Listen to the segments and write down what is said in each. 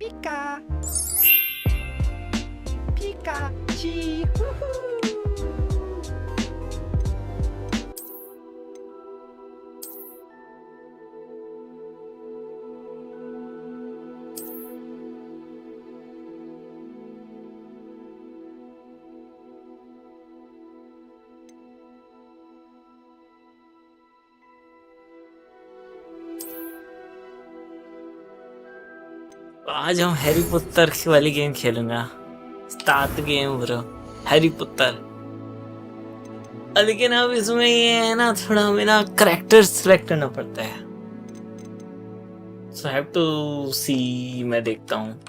Pika. Pikachu. Woohoo. आज हम Harry Potter वाली गेम खेलूंगा। Start game bro, Harry Potter. लेकिन अब इसमें ये है ना, थोड़ा हमें ना करेक्टर सिलेक्ट करना पड़ता है। सो हैव टू सी, मैं देखता हूँ।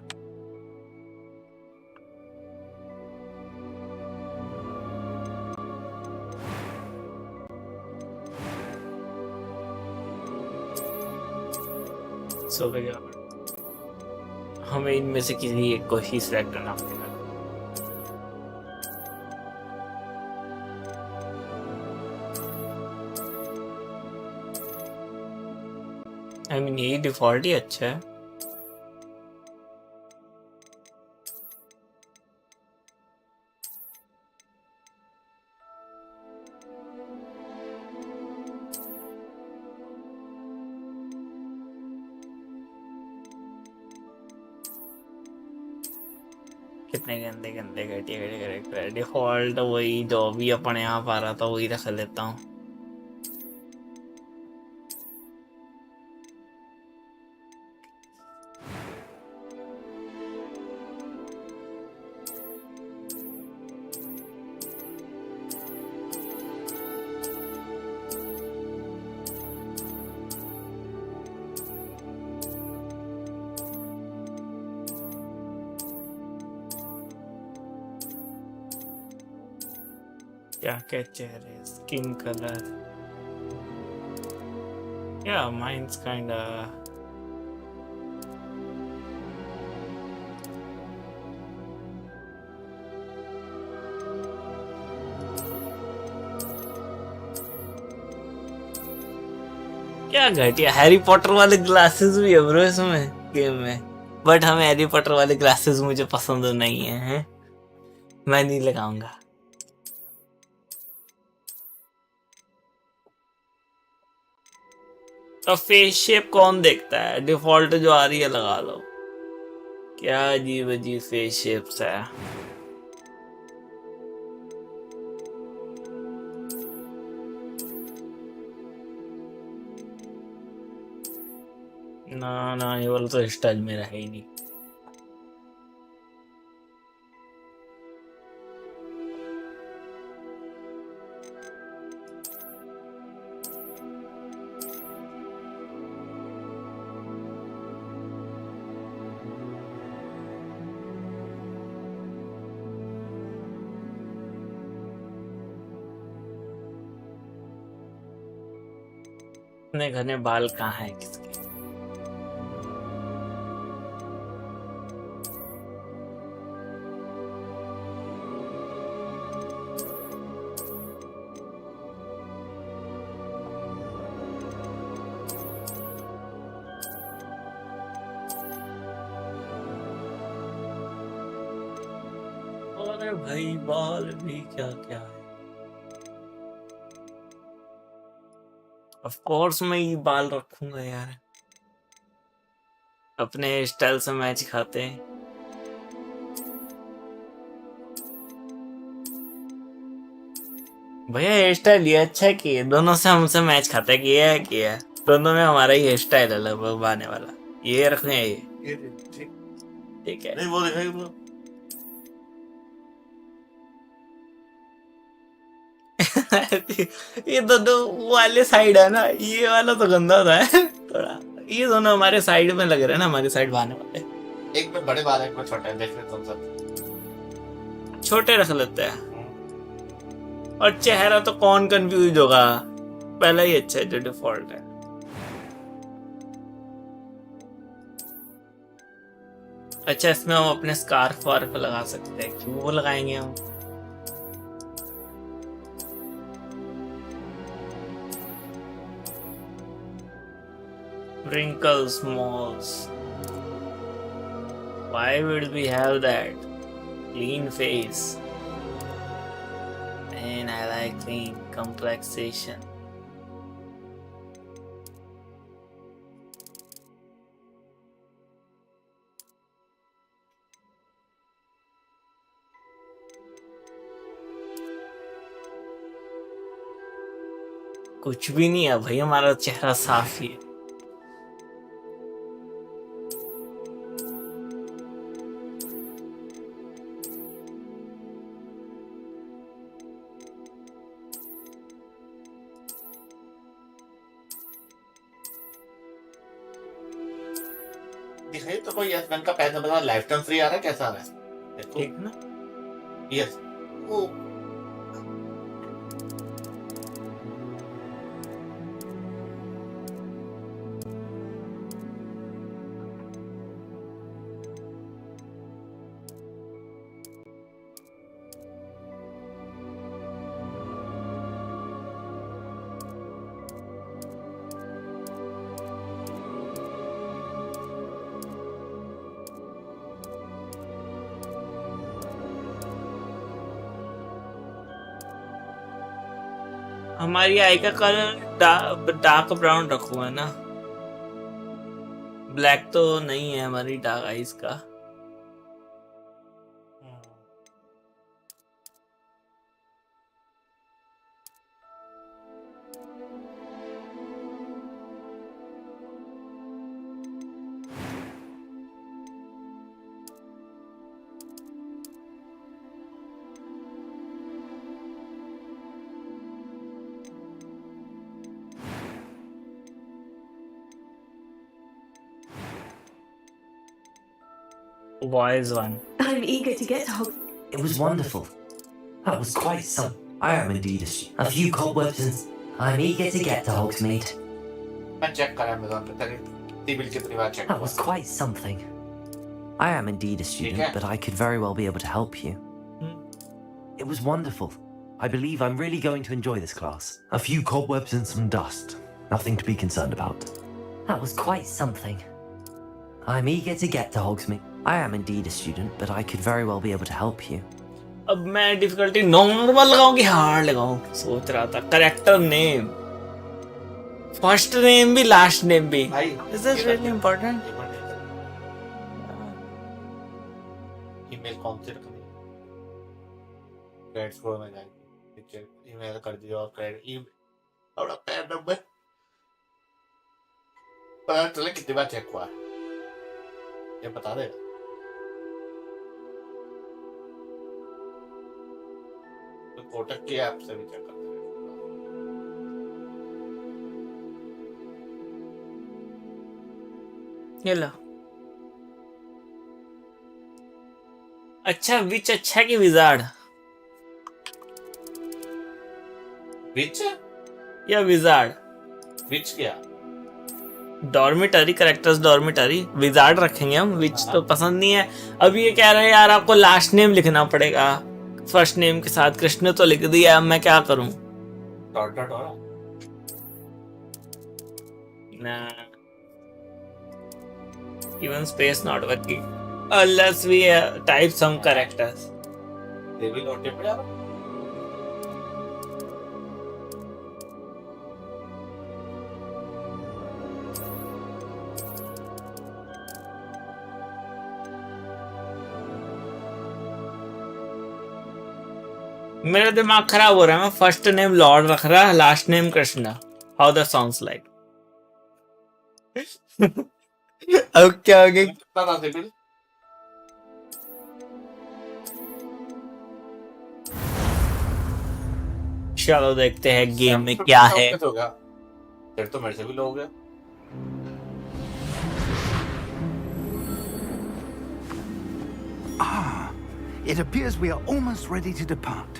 सो हमें इनमें से किसी एक को ही सिलेक्ट करना पड़ेगा। आई मीन ये डिफॉल्ट ही अच्छा है। कितने गंदे गंदे घटिया घटिया करेक्टर। डिफॉल्ट वही जो भी अपने आप आ रहा था वही रख लेता हूँ। क्या क्या चेहरे, skin colour, yeah, mine's kinda क्या घटिया। हैरी पॉटर वाले ग्लासेस भी है ब्रो इसमें गेम में, बट हमें हैरी पॉटर वाले ग्लासेस मुझे पसंद नहीं है, मैं नहीं लगाऊंगा। तो फेस शेप कौन देखता है? डिफॉल्ट जो आ रही है लगा लो। क्या अजीब अजीब फेस शेप्स है। ना ना, ये वाला तो स्टाइल मेरा है ही नहीं। इतने घने बाल कहाँ है किसके? अरे भाई बाल भी क्या क्या है। ऑफ कोर्स मैं ये बाल रखूंगा यार, अपने स्टाइल से मैच खाते हैं। भैया हेयर स्टाइल ये अच्छा है कि दोनों से हमसे मैच खाता है कि ये है कि ये है। दोनों में हमारा ही हेयर स्टाइल है लगभग आने वाला। ये रखने है ये ठीक है। नहीं वो दिखाई वो ये दोनों वाले साइड है ना, ये वाला तो गंदा था थोड़ा। ये दोनों हमारे साइड में लग रहे हैं ना, हमारे साइड बहाने वाले। एक में बड़े बाल है, एक में छोटे हैं, देख ले तुम सब। छोटे रख लेते हैं। और चेहरा तो कौन कंफ्यूज होगा, पहला ही अच्छा है जो डिफॉल्ट है। अच्छा इसमें हम अपने स्कार्फ वार्फ लगा सकते हैं, क्यों वो लगाएंगे हम? wrinkles, moles. Why would we have that? Clean face. And I like clean complexation. कुछ भी नहीं है भाई, हमारा चेहरा साफ ही है. दिखाइए तो कोई यस मैन का पैसा बता लाइफ टाइम फ्री आ रहा है, कैसा आ रहा है? देखो ठीक ना? यस वो हमारी आई का कलर डार्क ब्राउन रखो है ना, ब्लैक तो नहीं है हमारी डार्क आईज का. Wise one. I'm eager to get to Hogwarts. It was wonderful. That was quite some. I am indeed a few cobwebs and I'm eager to get to Hogsmeade. मैं check करा Amazon पे तेरी civil कितनी बार check That was quite something. I am indeed a student, Okay. but I could very well be able to help you. It was wonderful. I believe I'm really going to enjoy this class. A few cobwebs and some dust. Nothing to be concerned about. That was quite something. I'm eager to get to Hogsmeade. I am indeed a student, but I could very well be able to help you. अब मैं difficulty normal लगाऊं कि hard लगाऊं, सोच रहा था. Character name, first name भी last name भी. भाई Is this really important? Email कौन सी रखनी है? क्रेडिट स्कोर में जाएगी, ईमेल कर दिया और क्रेडिट ईमेल और पैन नंबर पता चले कितनी बार चेक हुआ है, ये बता दे. तो कोटक की ऐप से भी चेक करते हैं. ये लो. अच्छा विच अच्छा कि विजार्ड विच या विजार्ड? विच क्या? Dormitory, characters dormitory. विजार्ड रखेंगे हम, विच तो पसंद नहीं है. अब ये कह रहे हैं यार आपको लास्ट नेम लिखना पड़ेगा फर्स्ट नेम के साथ. कृष्ण तो लिख दिया, अब मैं क्या करूं? डॉट डॉट हो रहा ना, even space not working unless we type some characters. they will not be able. मेरा दिमाग खराब हो रहा है. मैं फर्स्ट नेम लॉर्ड रख रहा, last name Krishna. How that sounds like. अब क्या हो गया? कितना था सिविल? चलो देखते हैं गेम में क्या है. हो गया फिर तो मेरे से भी लो हो गया. It appears we are almost ready to depart.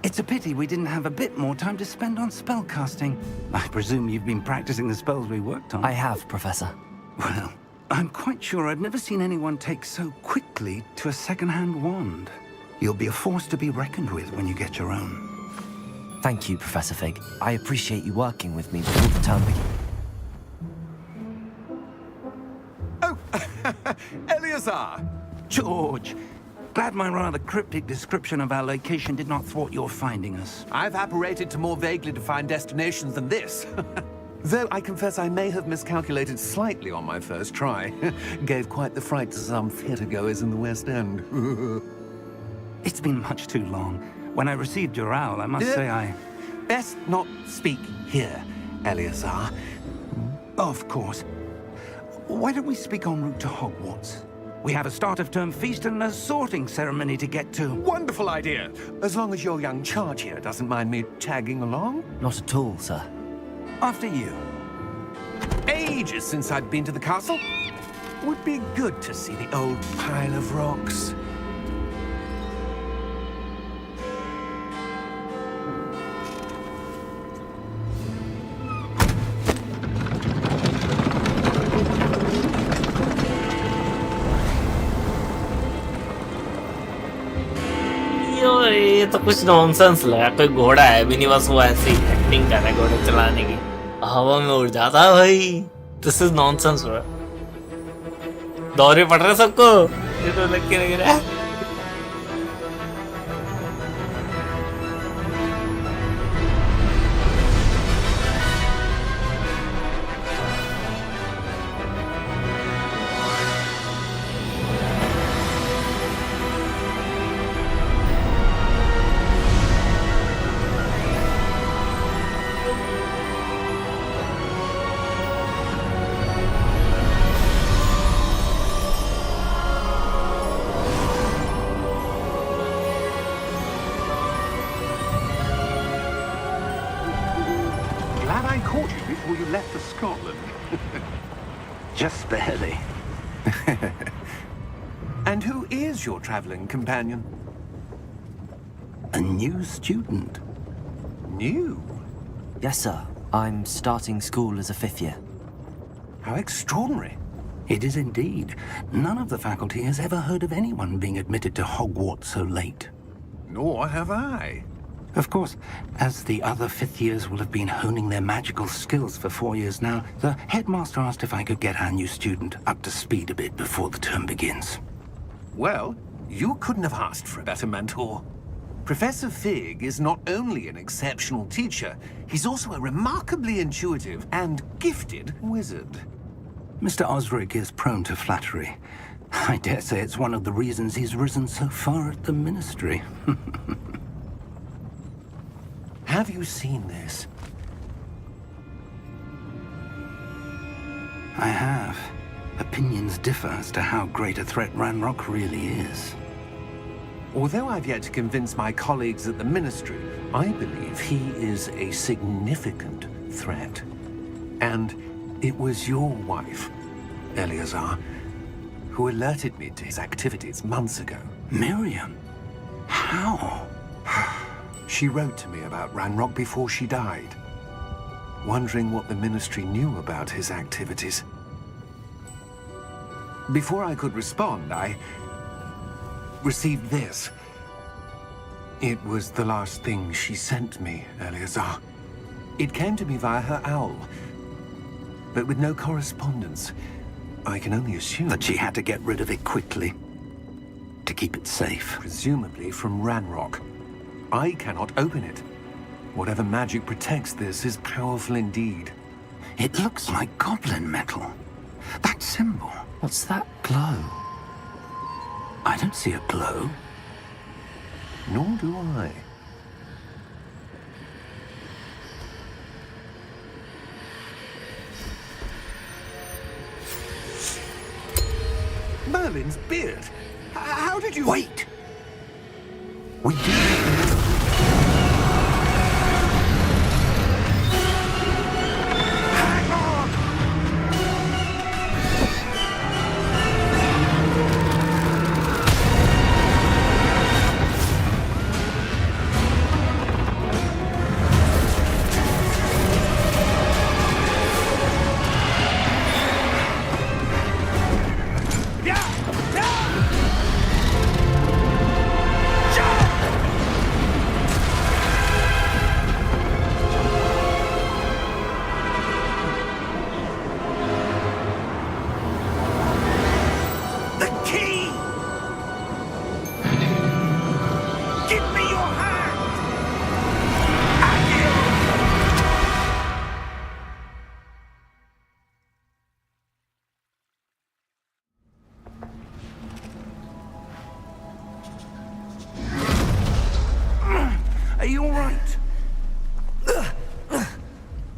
It's a pity we didn't have a bit more time to spend on spellcasting. I presume you've been practicing the spells we worked on. I have, Professor. Well, I'm quite sure I've never seen anyone take so quickly to a second-hand wand. You'll be a force to be reckoned with when you get your own. Thank you, Professor Fig. I appreciate you working with me before the term begins. Oh, Eleazar! George, glad my rather cryptic description of our location did not thwart your finding us. I've apparated to more vaguely defined destinations than this. Though I confess I may have miscalculated slightly on my first try. Gave quite the fright to some theatre-goers in the West End. It's been much too long. When I received your owl, I must say I... Best not speak here, Eleazar. Of course. Why don't we speak en route to Hogwarts? We have a start-of-term feast and a sorting ceremony to get to. Wonderful idea! As long as your young charge here doesn't mind me tagging along. Not at all, sir. After you. Ages since I'd been to the castle. Would be good to see the old pile of rocks. ये तो कुछ nonsense लगा, कोई घोड़ा है भी नहीं, बस वो ऐसे ही एक्टिंग कर रहा है घोड़े चलाने की, हवा में उड़ जाता है भाई। This is nonsense bro. दौरे पड़ रहे सबको, ये तो लग रहा है। Glad I caught you before you left for Scotland. Just barely. And who is your traveling companion? A new student. New? Yes, sir. I'm starting school as a 5th year. How extraordinary. It is indeed. None of the faculty has ever heard of anyone being admitted to Hogwarts so late. Nor have I. Of course, as the other 5th years will have been honing their magical skills for 4 years now, the headmaster asked if I could get our new student up to speed a bit before the term begins. Well, you couldn't have asked for a better mentor. Professor Fig is not only an exceptional teacher, he's also a remarkably intuitive and gifted wizard. Mr. Osric is prone to flattery. I dare say it's one of the reasons he's risen so far at the Ministry. Have you seen this? I have. Opinions differ as to how great a threat Ranrock really is. Although I've yet to convince my colleagues at the Ministry, I believe he is a significant threat. And it was your wife, Eleazar, who alerted me to his activities months ago. Miriam? How? She wrote to me about Ranrock before she died, wondering what the Ministry knew about his activities. Before I could respond, I received this. It was the last thing she sent me, Eleazar. It came to me via her owl, but with no correspondence. I can only assume That she had to get rid of it quickly, to keep it safe. presumably from Ranrock. I cannot open it. Whatever magic protects this is powerful indeed. It looks like goblin metal. That symbol. What's that glow? I don't see a glow. Nor do I. Merlin's beard. How did you... Wait! We do...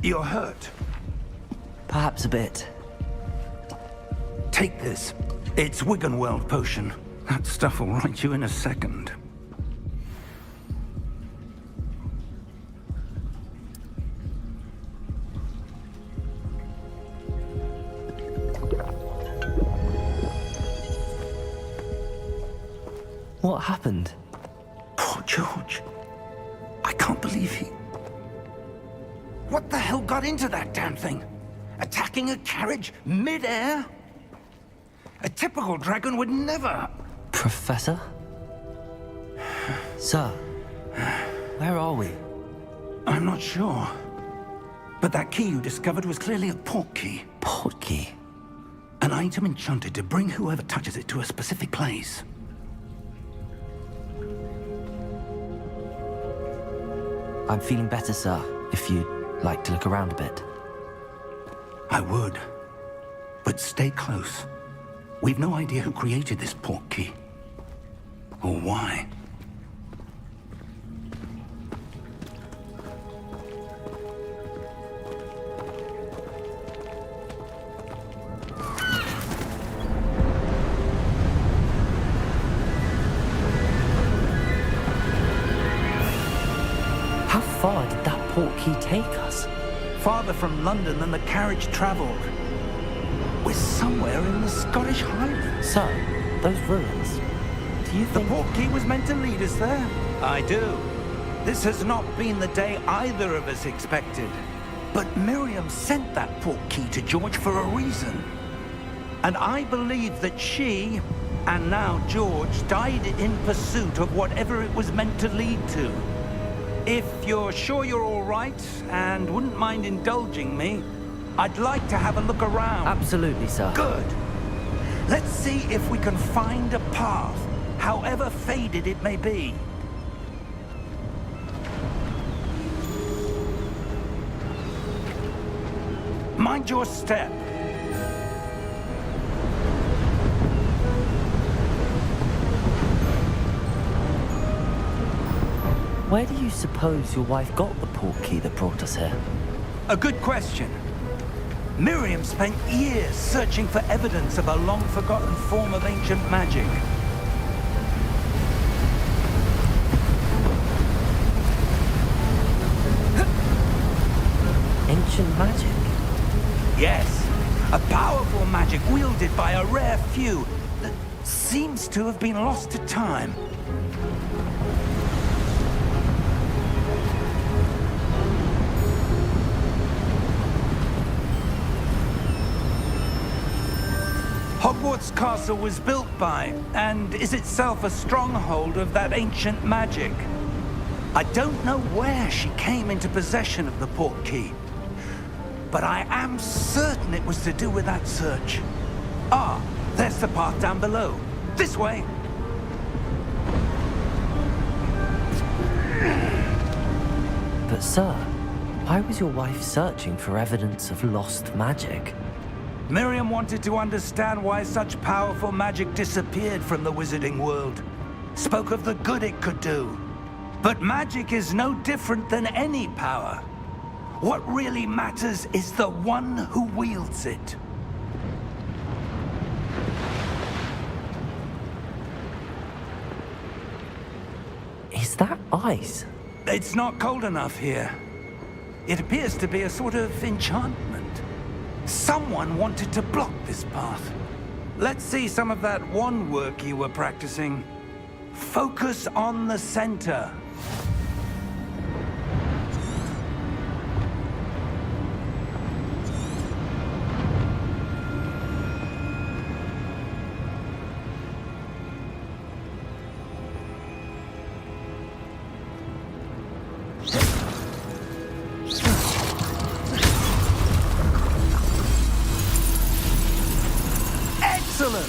You're hurt. Perhaps a bit. Take this. It's Wiggenweld potion. That stuff will right you in a second. What happened? Poor George. I can't believe he... What the hell got into that damn thing? Attacking a carriage mid-air? A typical dragon would never... Professor? Sir, where are we? I'm not sure. But that key you discovered was clearly a port key. Port key? An item enchanted to bring whoever touches it to a specific place. I'm feeling better, sir, if you'd like to look around a bit. I would. But stay close. We've no idea who created this port key. Or why. How far did that port key take us? Farther from London than the carriage traveled. We're somewhere in the Scottish Highlands. Sir, those ruins. Do you The think... port key was meant to lead us there? I do. This has not been the day either of us expected. But Miriam sent that port key to George for a reason. And I believe that she, and now George, died in pursuit of whatever it was meant to lead to. If you're sure you're all right, and wouldn't mind indulging me, I'd like to have a look around. Absolutely, sir. Good. Let's see if we can find a path, however faded it may be. Mind your step. Where do you suppose your wife got the port key that brought us here? A good question. Miriam spent years searching for evidence of a long-forgotten form of ancient magic. Ancient magic? Yes, a powerful magic wielded by a rare few that seems to have been lost to time. Hogwarts Castle was built by, and is itself a stronghold of that ancient magic. I don't know where she came into possession of the port key, but I am certain it was to do with that search. Ah, there's the path down below. This way. But sir, why was your wife searching for evidence of lost magic? Miriam wanted to understand why such powerful magic disappeared from the wizarding world. Spoke of the good it could do. But magic is no different than any power. What really matters is the one who wields it. Is that ice? It's not cold enough here. It appears to be a sort of enchantment. Someone wanted to block this path. Let's see some of that wand work you were practicing. Focus on the center. Excellent!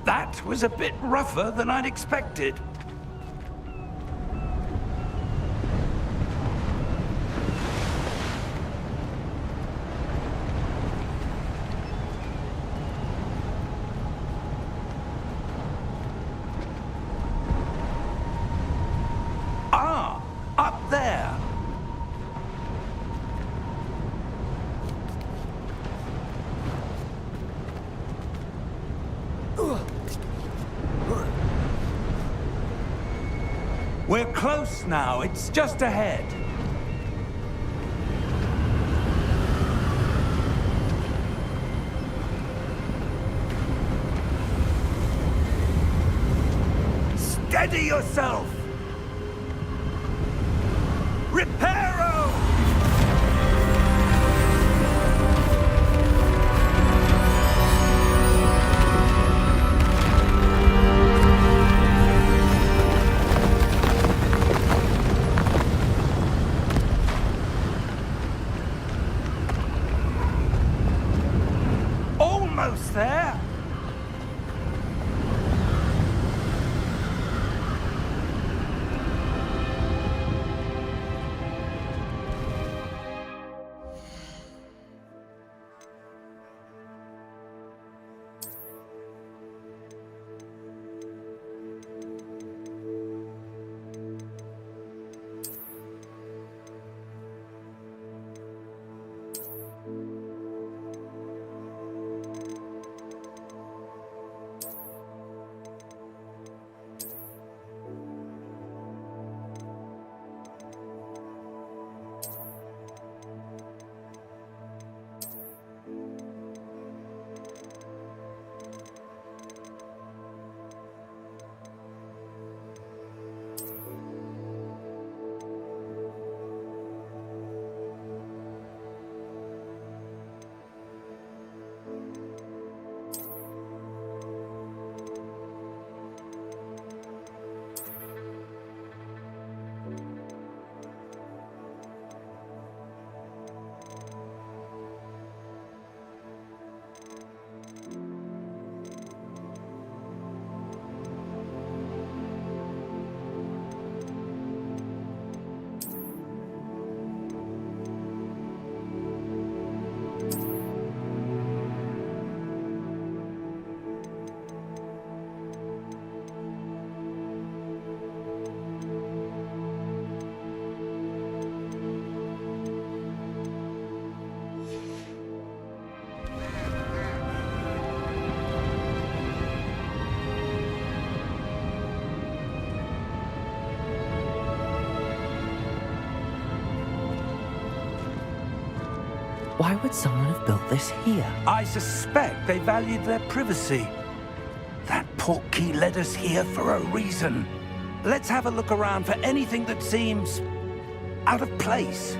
That was a bit rougher than I'd expected. We're close now. It's just ahead. Steady yourself! Reparo! Almost there! Why would someone have built this here? I suspect they valued their privacy. That portkey led us here for a reason. Let's have a look around for anything that seems out of place.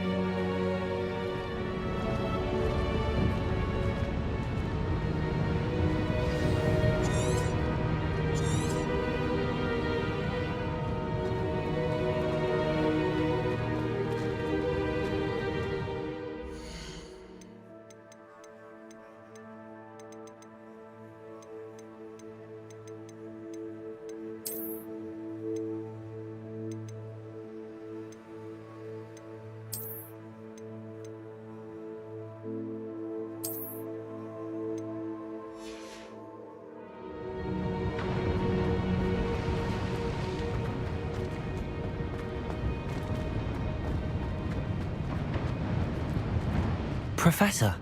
Professor,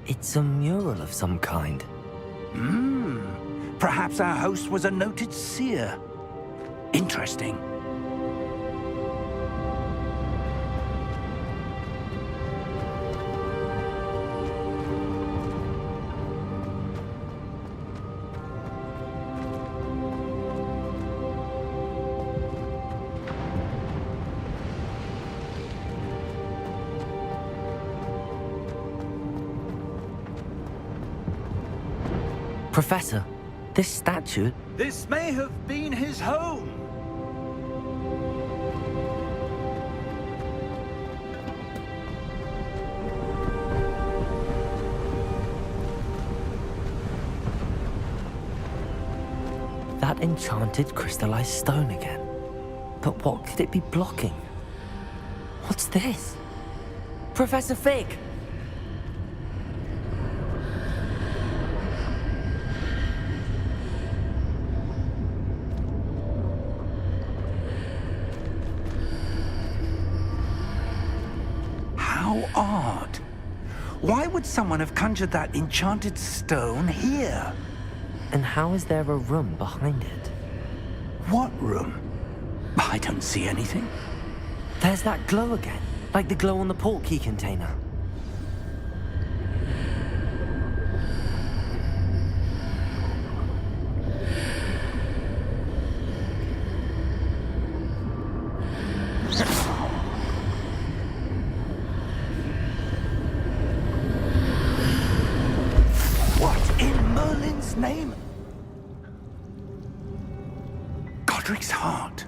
it's a mural of some kind. Perhaps our host was a noted seer. Interesting. Professor, this statue... This may have been his home. That enchanted crystallized stone again. But what could it be blocking? What's this? Professor Fig! How odd. Why would someone have conjured that enchanted stone here? And how is there a room behind it? What room? I don't see anything. There's that glow again, like the glow on the portkey container. What in Merlin's name? Godric's heart.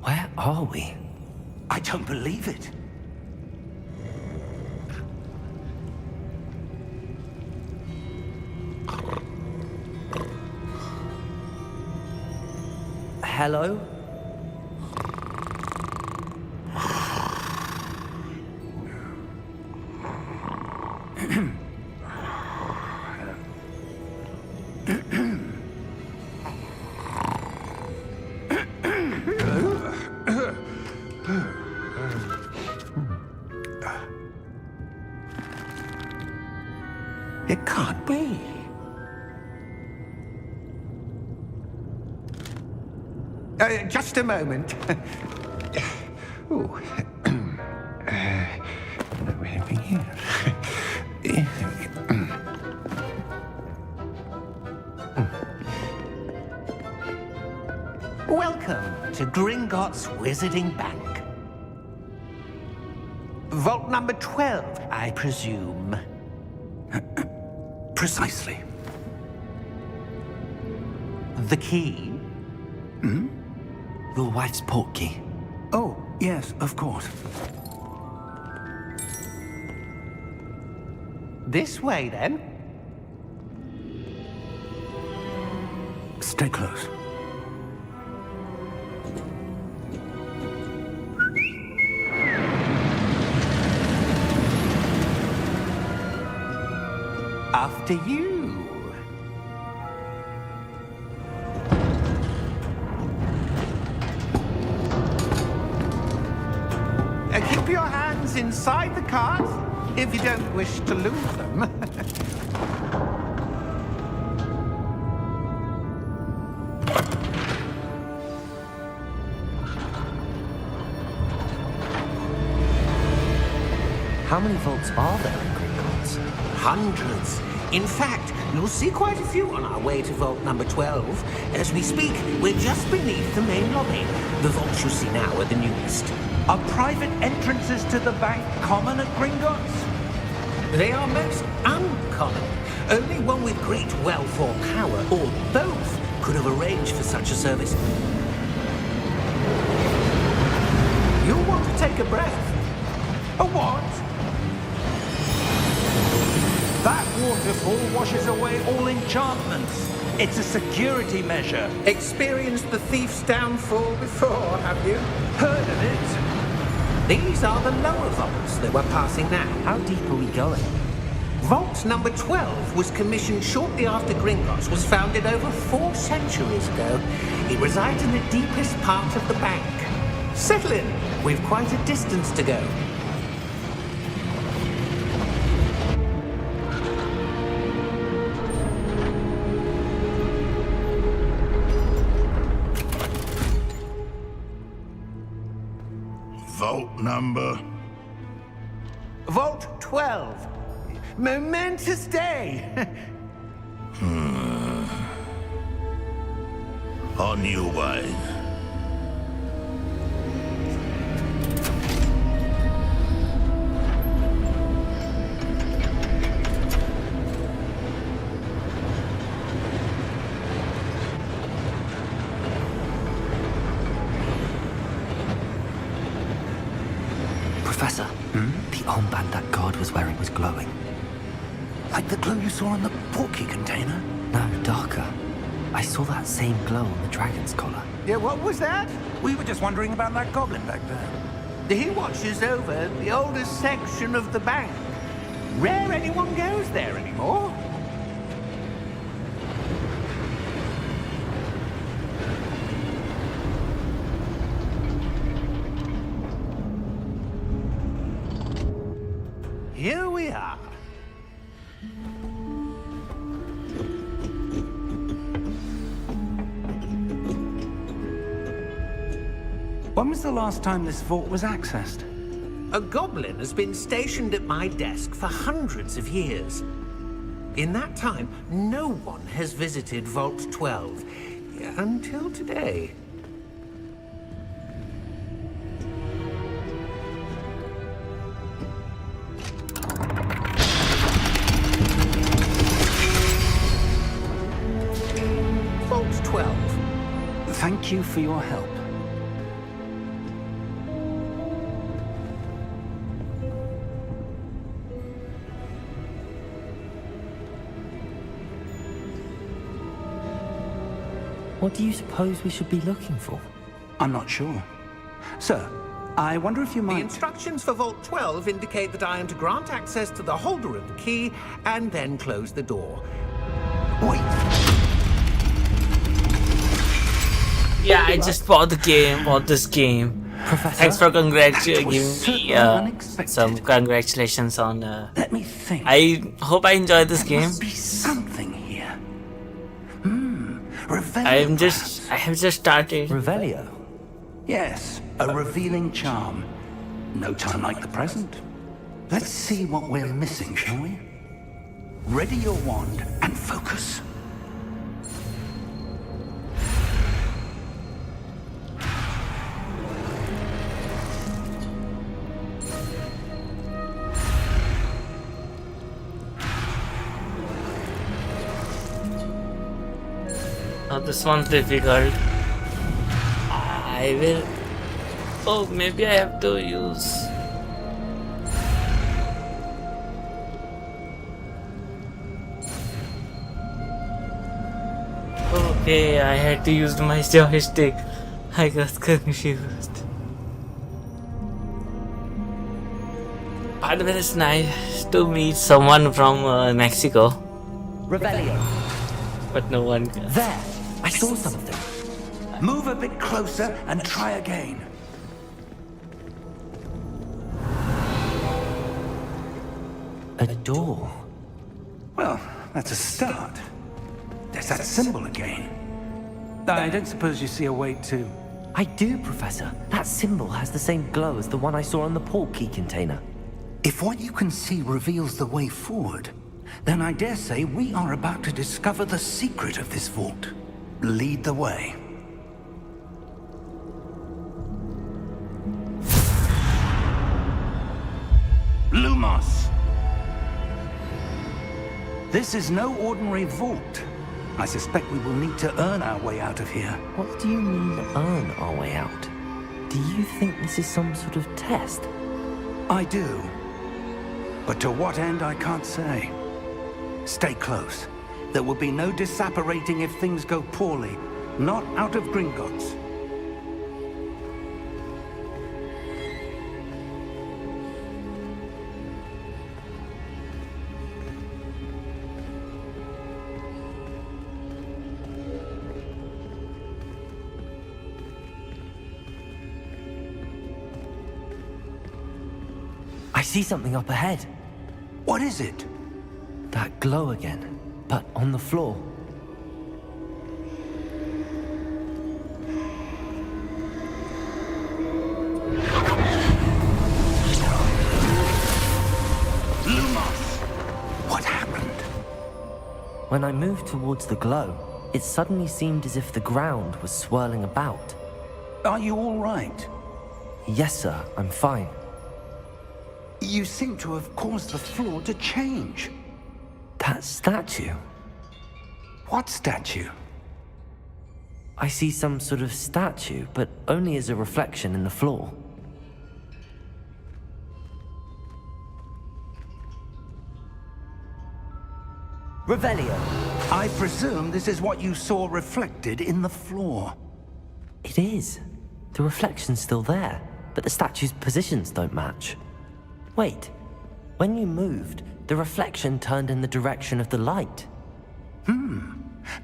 Where are we? I don't believe it. Hello? It can't be. Just a moment. Ooh. Welcome to Gringotts Wizarding Bank. Vault number 12, I presume. Precisely. The key? Your wife's portkey. Oh, yes, of course. This way, then. Stay close. After you. Keep your hands inside the cart if you don't wish to lose them. How many vaults are there in Gringotts? Hundreds. In fact, you'll see quite a few on our way to vault number 12. As we speak, we're just beneath the main lobby. The vaults you see now are the newest. Are private entrances to the bank common at Gringotts? They are most uncommon. Only one with great wealth or power, or both, could have arranged for such a service. You'll want to take a breath. A what? That waterfall washes away all enchantments. It's a security measure. Experienced the thief's downfall before, have you? Heard of it? These are the lower vaults that we're passing now. How deep are we going? Vault number 12 was commissioned shortly after Gringotts was founded over 4 centuries ago. It resides in the deepest part of the bank. Settle in. We've quite a distance to go. Vault number? Vault 12. Momentous day. On your way. Professor, the armband that guard was wearing was glowing. Like the glow you saw in the portkey container? No, darker. I saw that same glow on the dragon's collar. Yeah, what was that? We were just wondering about that goblin back there. He watches over the oldest section of the bank. Rare anyone goes there anymore. Here we are. When was the last time this vault was accessed? A goblin has been stationed at my desk for hundreds of years. In that time, no one has visited Vault 12 until today. Vault 12. Thank you for your help. What do you suppose we should be looking for? I'm not sure. Sir, I wonder if you The might... instructions for Vault 12 indicate that I am to grant access to the holder of the key and then close the door. Wait. Yeah, I just bought this game. Professor? Thanks for giving me certainly unexpected. some congratulations on. Let me think. I hope I enjoyed this There game. must be something here. Revelio. I have just started. Revelio? Yes, a revealing charm. No time like the present. Let's see what we're missing, shall we? Ready your wand and focus. Oh, this one's difficult. I will. Oh, maybe I have to use. Okay, I had to use my joystick. I got confused. By the way, it's nice to meet someone from Mexico, Revelio. but no one. There! I saw something. Move a bit closer and try again. A door. Well, that's a start. There's that symbol again. I don't suppose you see a way to... I do, Professor. That symbol has the same glow as the one I saw on the port key container. If what you can see reveals the way forward, then I dare say we are about to discover the secret of this vault. Lead the way. Lumos! This is no ordinary vault. I suspect we will need to earn our way out of here. What do you mean, earn our way out? Do you think this is some sort of test? I do. But to what end, I can't say. Stay close. There will be no disapparating if things go poorly. Not out of Gringotts. I see something up ahead. What is it? That glow again, but on the floor. Lumos! What happened? When I moved towards the glow, it suddenly seemed as if the ground was swirling about. Are you all right? Yes, sir, I'm fine. You seem to have caused the floor to change. That statue. What statue? I see some sort of statue, but only as a reflection in the floor. Revelio. I presume this is what you saw reflected in the floor. It is. The reflection's still there, but the statue's positions don't match. Wait. When you moved, the reflection turned in the direction of the light.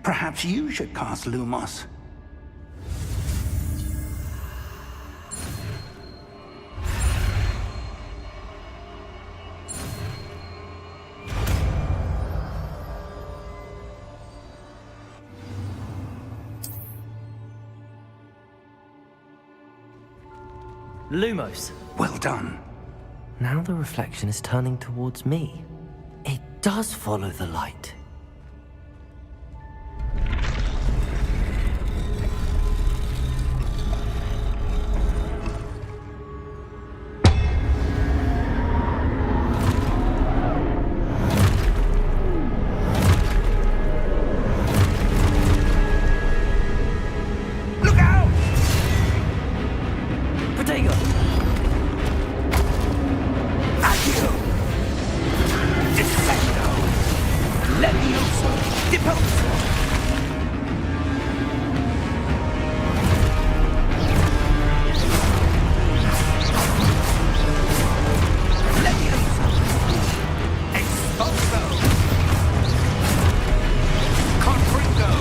Perhaps you should cast Lumos. Lumos. Well done. Now the reflection is turning towards me. It does follow the light. Look out! Protego! Accio! Descendo! Levioso! Deposo! Levioso! Expulso! Confringo!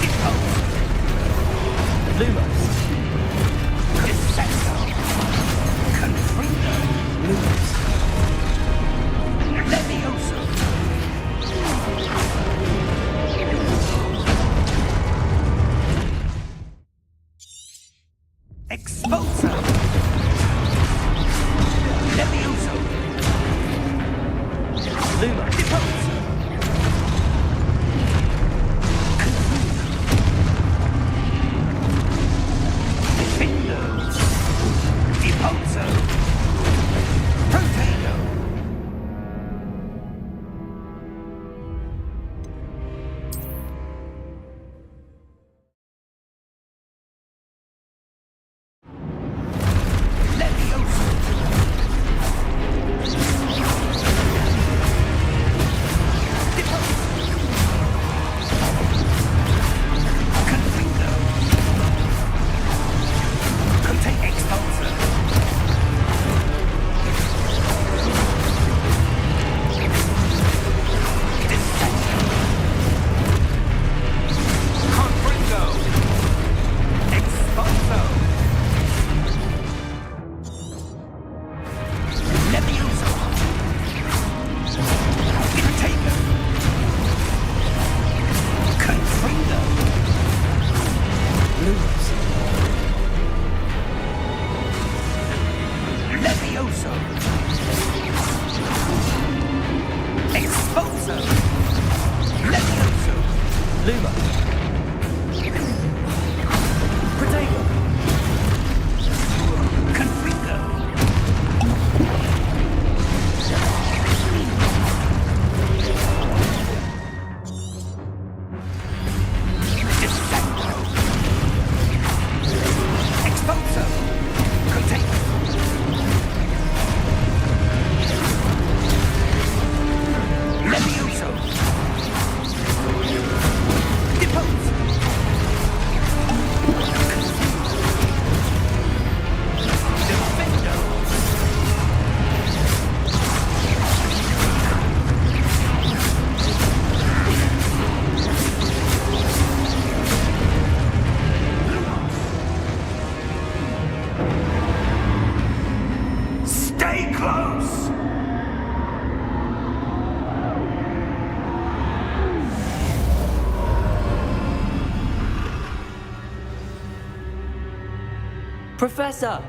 Deposo! Lumos. Descendo! Confringo! Lumos. Levioso! Expulso! Levioso! Lumos. Deposo! Defendo! Deposo! Protego! Levioso! Deposo! Confringo! Contain expulso! Descendo! Confringo! Expulso! Levioso! Protego! Confringo! Lumos. Levioso! Expulso! Levioso! Lumos. Protego! Confringo! Descendo! Expulso! Protego! Levioso! Depose! Defendo! Stay close! Professor!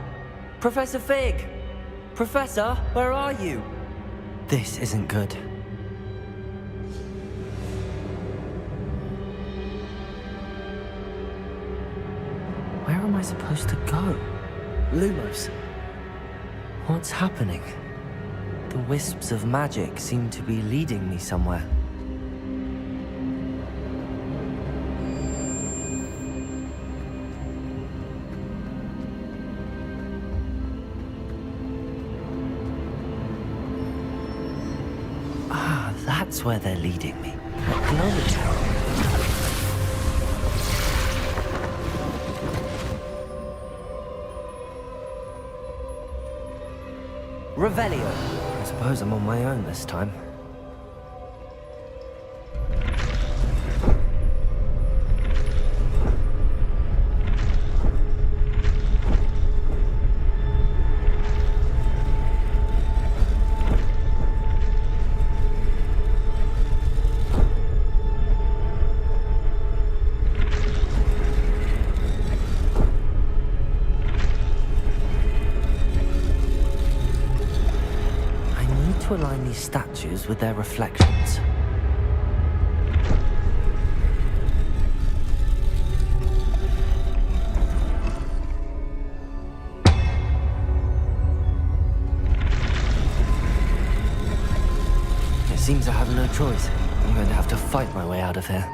Professor Fig! Professor, where are you? This isn't good. Where am I supposed to go? Lumos. What's happening? The wisps of magic seem to be leading me somewhere. Ah, that's where they're leading me. Acknowledge. Revelio. I suppose I'm on my own this time. to align these statues with their reflections. It seems I have no choice. I'm going to have to fight my way out of here.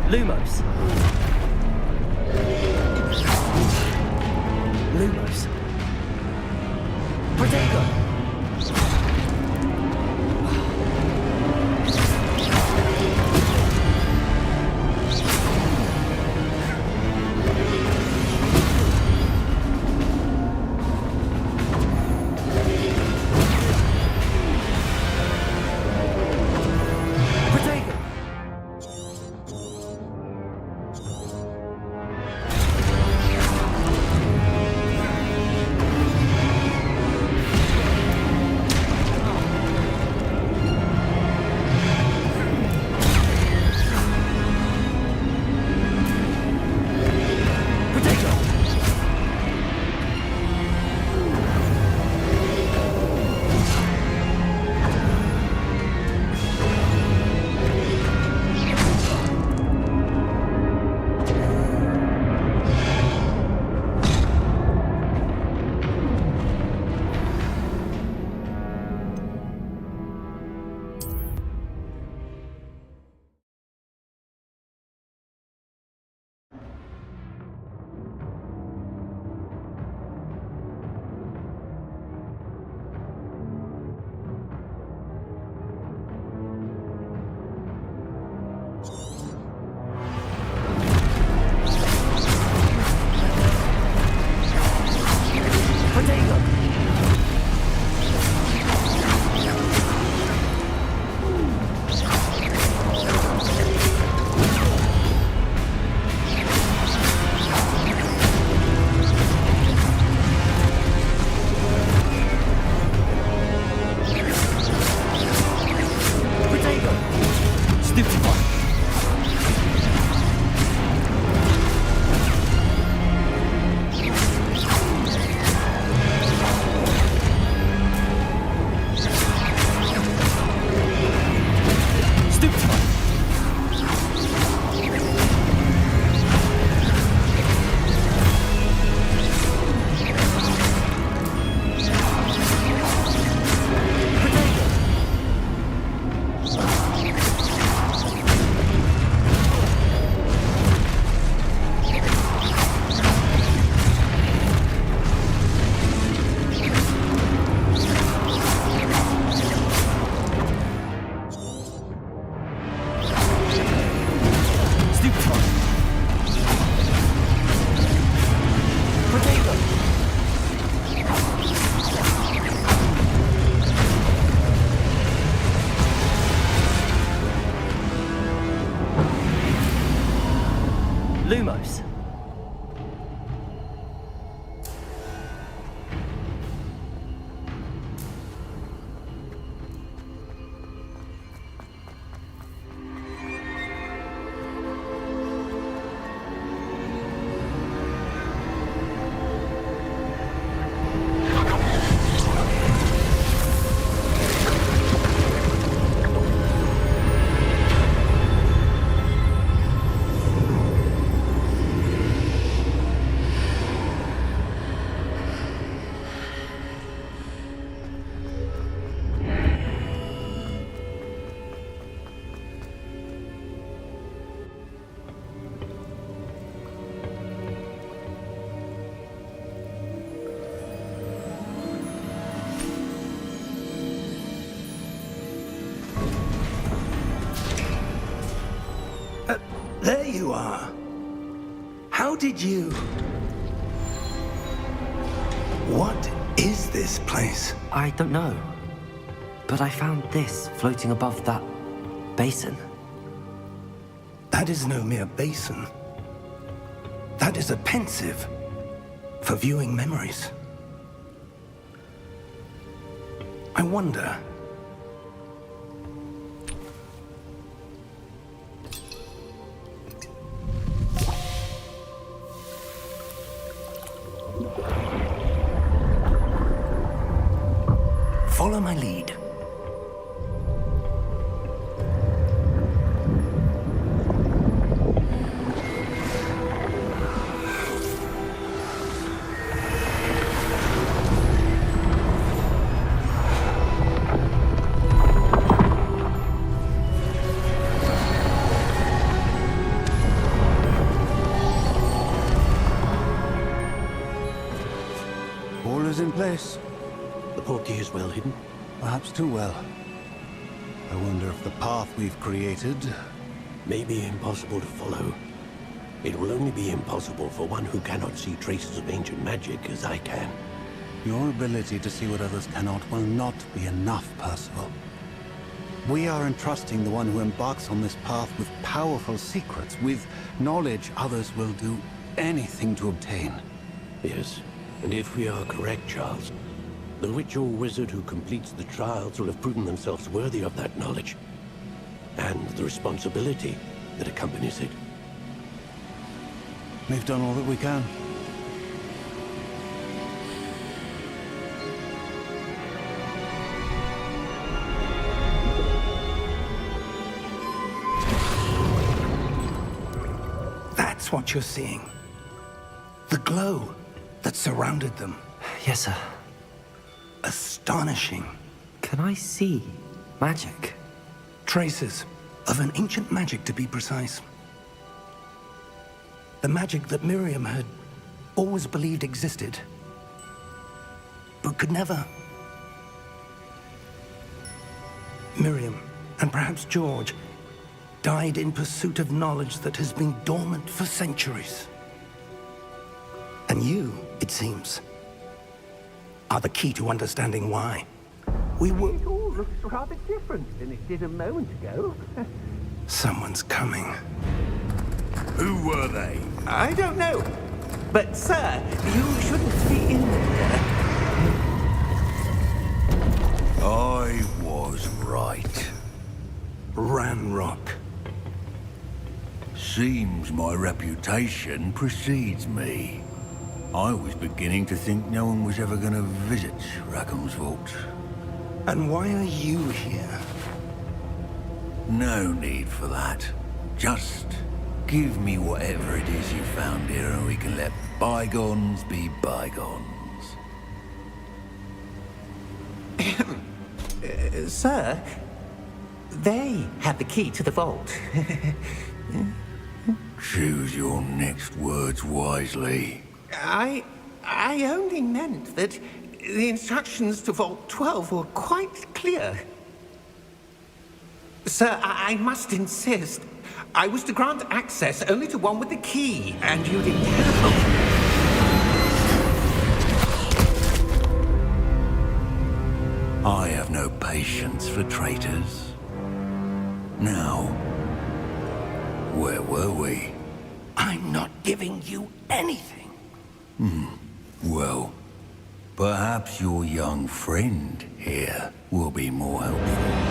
Lumos. Lumos. Protego. Lumos. There you are. How did you... What is this place? I don't know. But I found this floating above that basin. That is no mere basin. That is a pensive for viewing memories. I wonder... Follow my lead. All is in place. The portkey is well hidden? Perhaps too well. I wonder if the path we've created... may be impossible to follow. It will only be impossible for one who cannot see traces of ancient magic as I can. Your ability to see what others cannot will not be enough, Percival. We are entrusting the one who embarks on this path with powerful secrets, with knowledge others will do anything to obtain. Yes, and if we are correct, Charles, the witch or wizard who completes the trials will have proven themselves worthy of that knowledge, and the responsibility that accompanies it. We've done all that we can. That's what you're seeing. The glow that surrounded them. Yes, sir. Astonishing. Can I see magic? Traces of an ancient magic, to be precise. The magic that Miriam had always believed existed, but could never. Miriam, and perhaps George, died in pursuit of knowledge that has been dormant for centuries. And you, it seems, are the key to understanding why. We were... It all looks rather different than it did a moment ago. Someone's coming. Who were they? I don't know. But, sir, you shouldn't be in there. I was right. Ranrock. Seems my reputation precedes me. I was beginning to think no one was ever going to visit Rackham's vault. And why are you here? No need for that. Just give me whatever it is you found here and we can let bygones be bygones. Sir, they have the key to the vault. Choose your next words wisely. I only meant that the instructions to Vault 12 were quite clear. Sir, I must insist. I was to grant access only to one with the key, and you didn't have. I have no patience for traitors. Now, where were we? I'm not giving you anything. Well, perhaps your young friend here will be more helpful.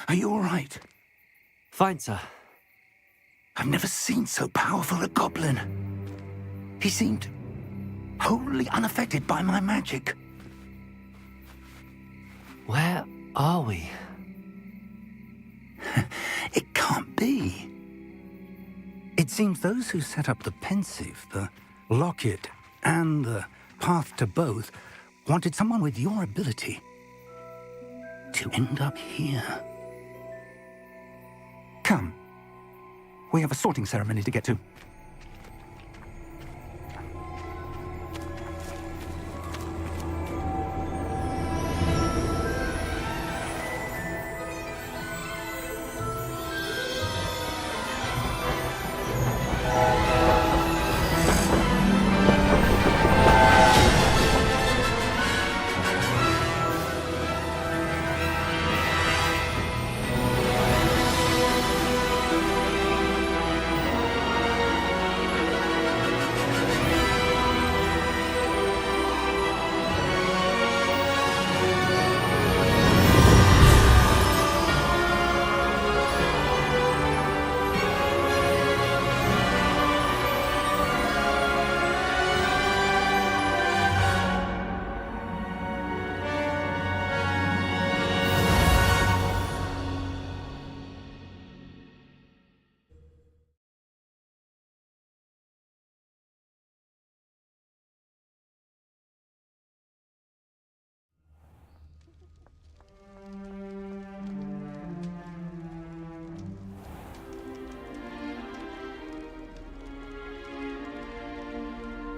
Are you all right? Fine, sir. I've never seen so powerful a goblin. He seemed wholly unaffected by my magic. Where are we? It can't be. It seems those who set up the pensive, the locket, and the path to both wanted someone with your ability to end up here. Come. We have a sorting ceremony to get to.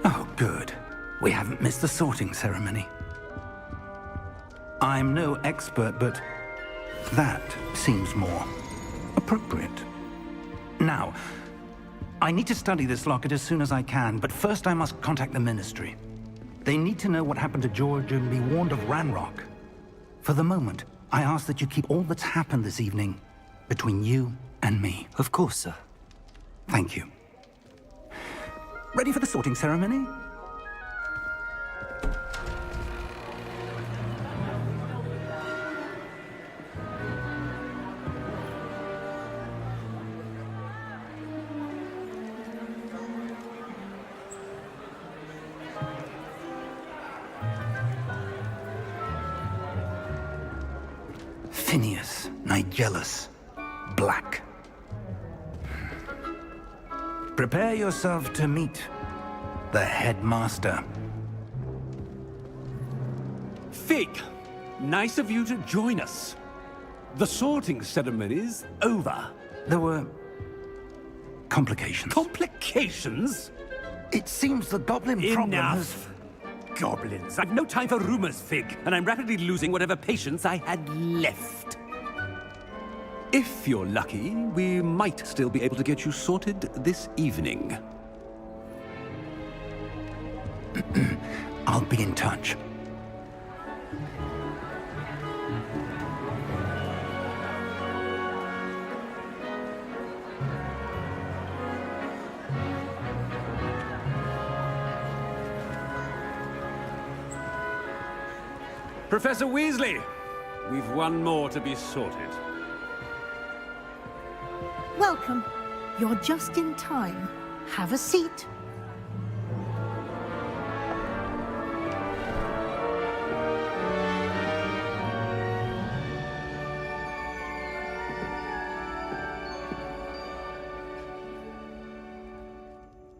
Oh, good. We haven't missed the sorting ceremony. I'm no expert, but that seems more appropriate. Now, I need to study this locket as soon as I can, but first I must contact the Ministry. They need to know what happened to George and be warned of Ranrock. For the moment, I ask that you keep all that's happened this evening between you and me. Of course, sir. Thank you. Ready for the sorting ceremony? Phineas, Nigellus, Black. Prepare yourself to meet the headmaster. Fig, nice of you to join us. The sorting ceremony's over. There were complications. Complications? It seems the goblin problem has... Enough! Goblins. I've no time for rumors, Fig, and I'm rapidly losing whatever patience I had left. If you're lucky, we might still be able to get you sorted this evening. I'll be in touch. Professor Weasley, we've one more to be sorted. Welcome. You're just in time. Have a seat.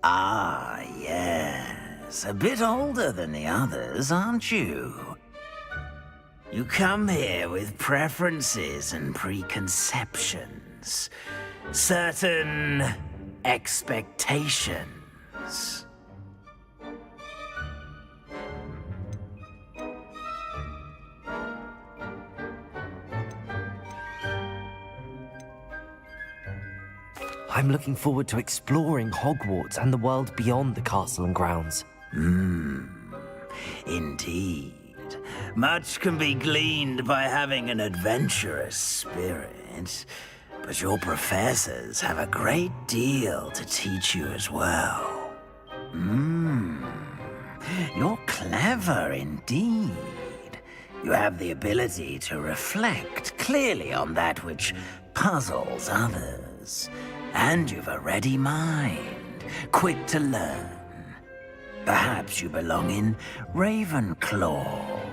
Ah, yes. A bit older than the others, aren't you? You come here with preferences and preconceptions. Certain expectations. I'm looking forward to exploring Hogwarts and the world beyond the castle and grounds. Indeed. Much can be gleaned by having an adventurous spirit, but your professors have a great deal to teach you as well. You're clever indeed. You have the ability to reflect clearly on that which puzzles others. And you've a ready mind, quick to learn. Perhaps you belong in Ravenclaw.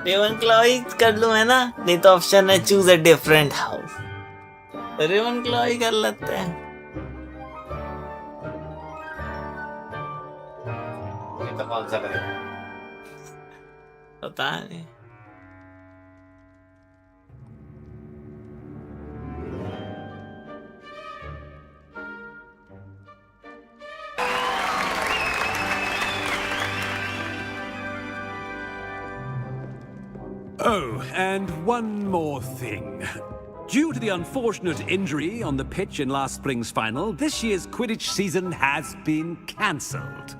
रेवनक्लॉ ही कर लूं है ना, नहीं तो option है choose a different house. रेवनक्लॉ ही कर लेते हैं। ये तो कौन सा करेगा? पता नहीं। Oh, and one more thing. Due to the unfortunate injury on the pitch in last spring's final, this year's Quidditch season has been cancelled.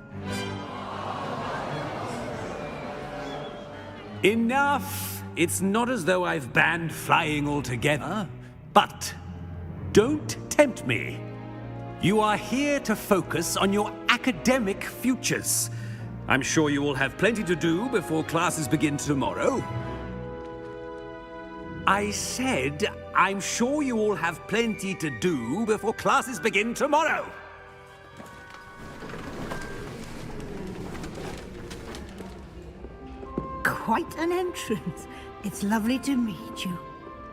Enough! It's not as though I've banned flying altogether, but don't tempt me. You are here to focus on your academic futures. I'm sure you will have plenty to do before classes begin tomorrow. I said, I'm sure you all have plenty to do before classes begin tomorrow. Quite an entrance. It's lovely to meet you.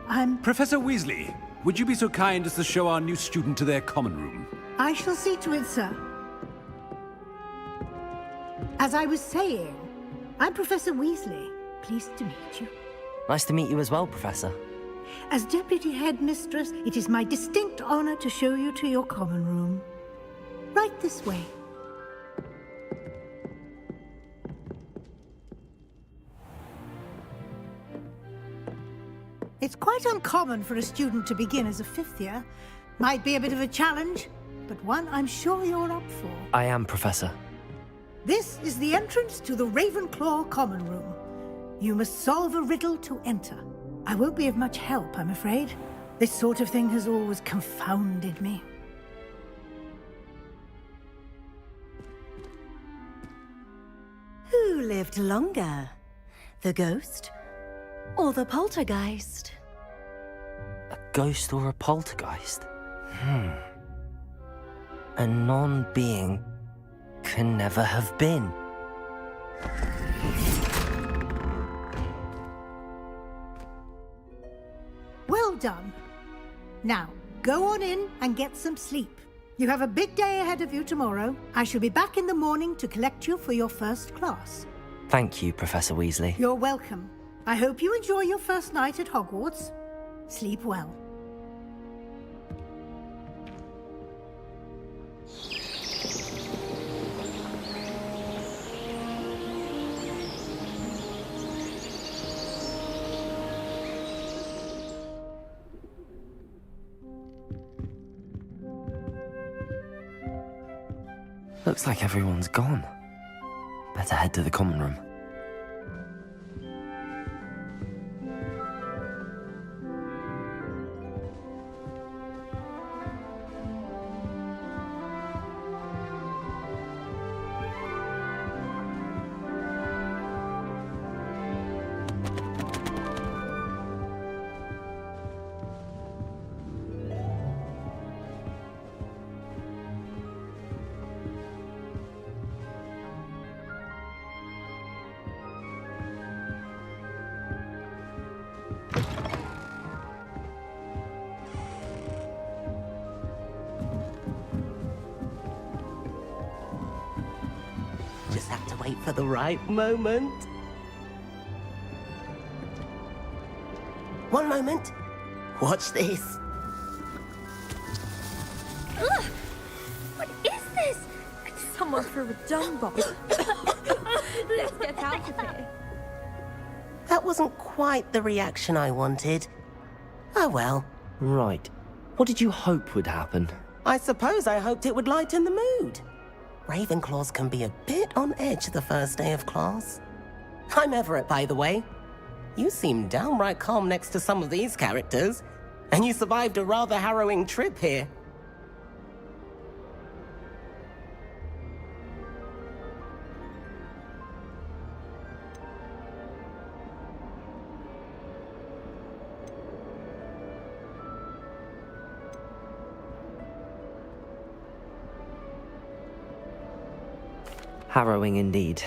I'm... Professor Weasley, would you be so kind as to show our new student to their common room? I shall see to it, sir. As I was saying, I'm Professor Weasley. Pleased to meet you. Nice to meet you as well, Professor. As Deputy Headmistress, it is my distinct honor to show you to your common room. Right this way. It's quite uncommon for a student to begin as a fifth year. Might be a bit of a challenge, but one I'm sure you're up for. I am, Professor. This is the entrance to the Ravenclaw common room. You must solve a riddle to enter. I won't be of much help, I'm afraid. This sort of thing has always confounded me. Who lived longer? The ghost Or the poltergeist. A ghost or a poltergeist? A non-being can never have been. Well done. Now, go on in and get some sleep. You have a big day ahead of you tomorrow. I shall be back in the morning to collect you for your first class. Thank you, Professor Weasley. You're welcome. I hope you enjoy your first night at Hogwarts. Sleep well. Looks like everyone's gone. Better head to the common room. Just have to wait for the right moment. One moment. Watch this. Ugh! What is this? Someone threw a dung bomb. Let's get out of here. That wasn't quite the reaction I wanted. Oh well. Right. What did you hope would happen? I suppose I hoped it would lighten the mood. Ravenclaws can be a bit on edge the first day of class. I'm Everett, by the way. You seem downright calm next to some of these characters, and you survived a rather harrowing trip here. Harrowing indeed.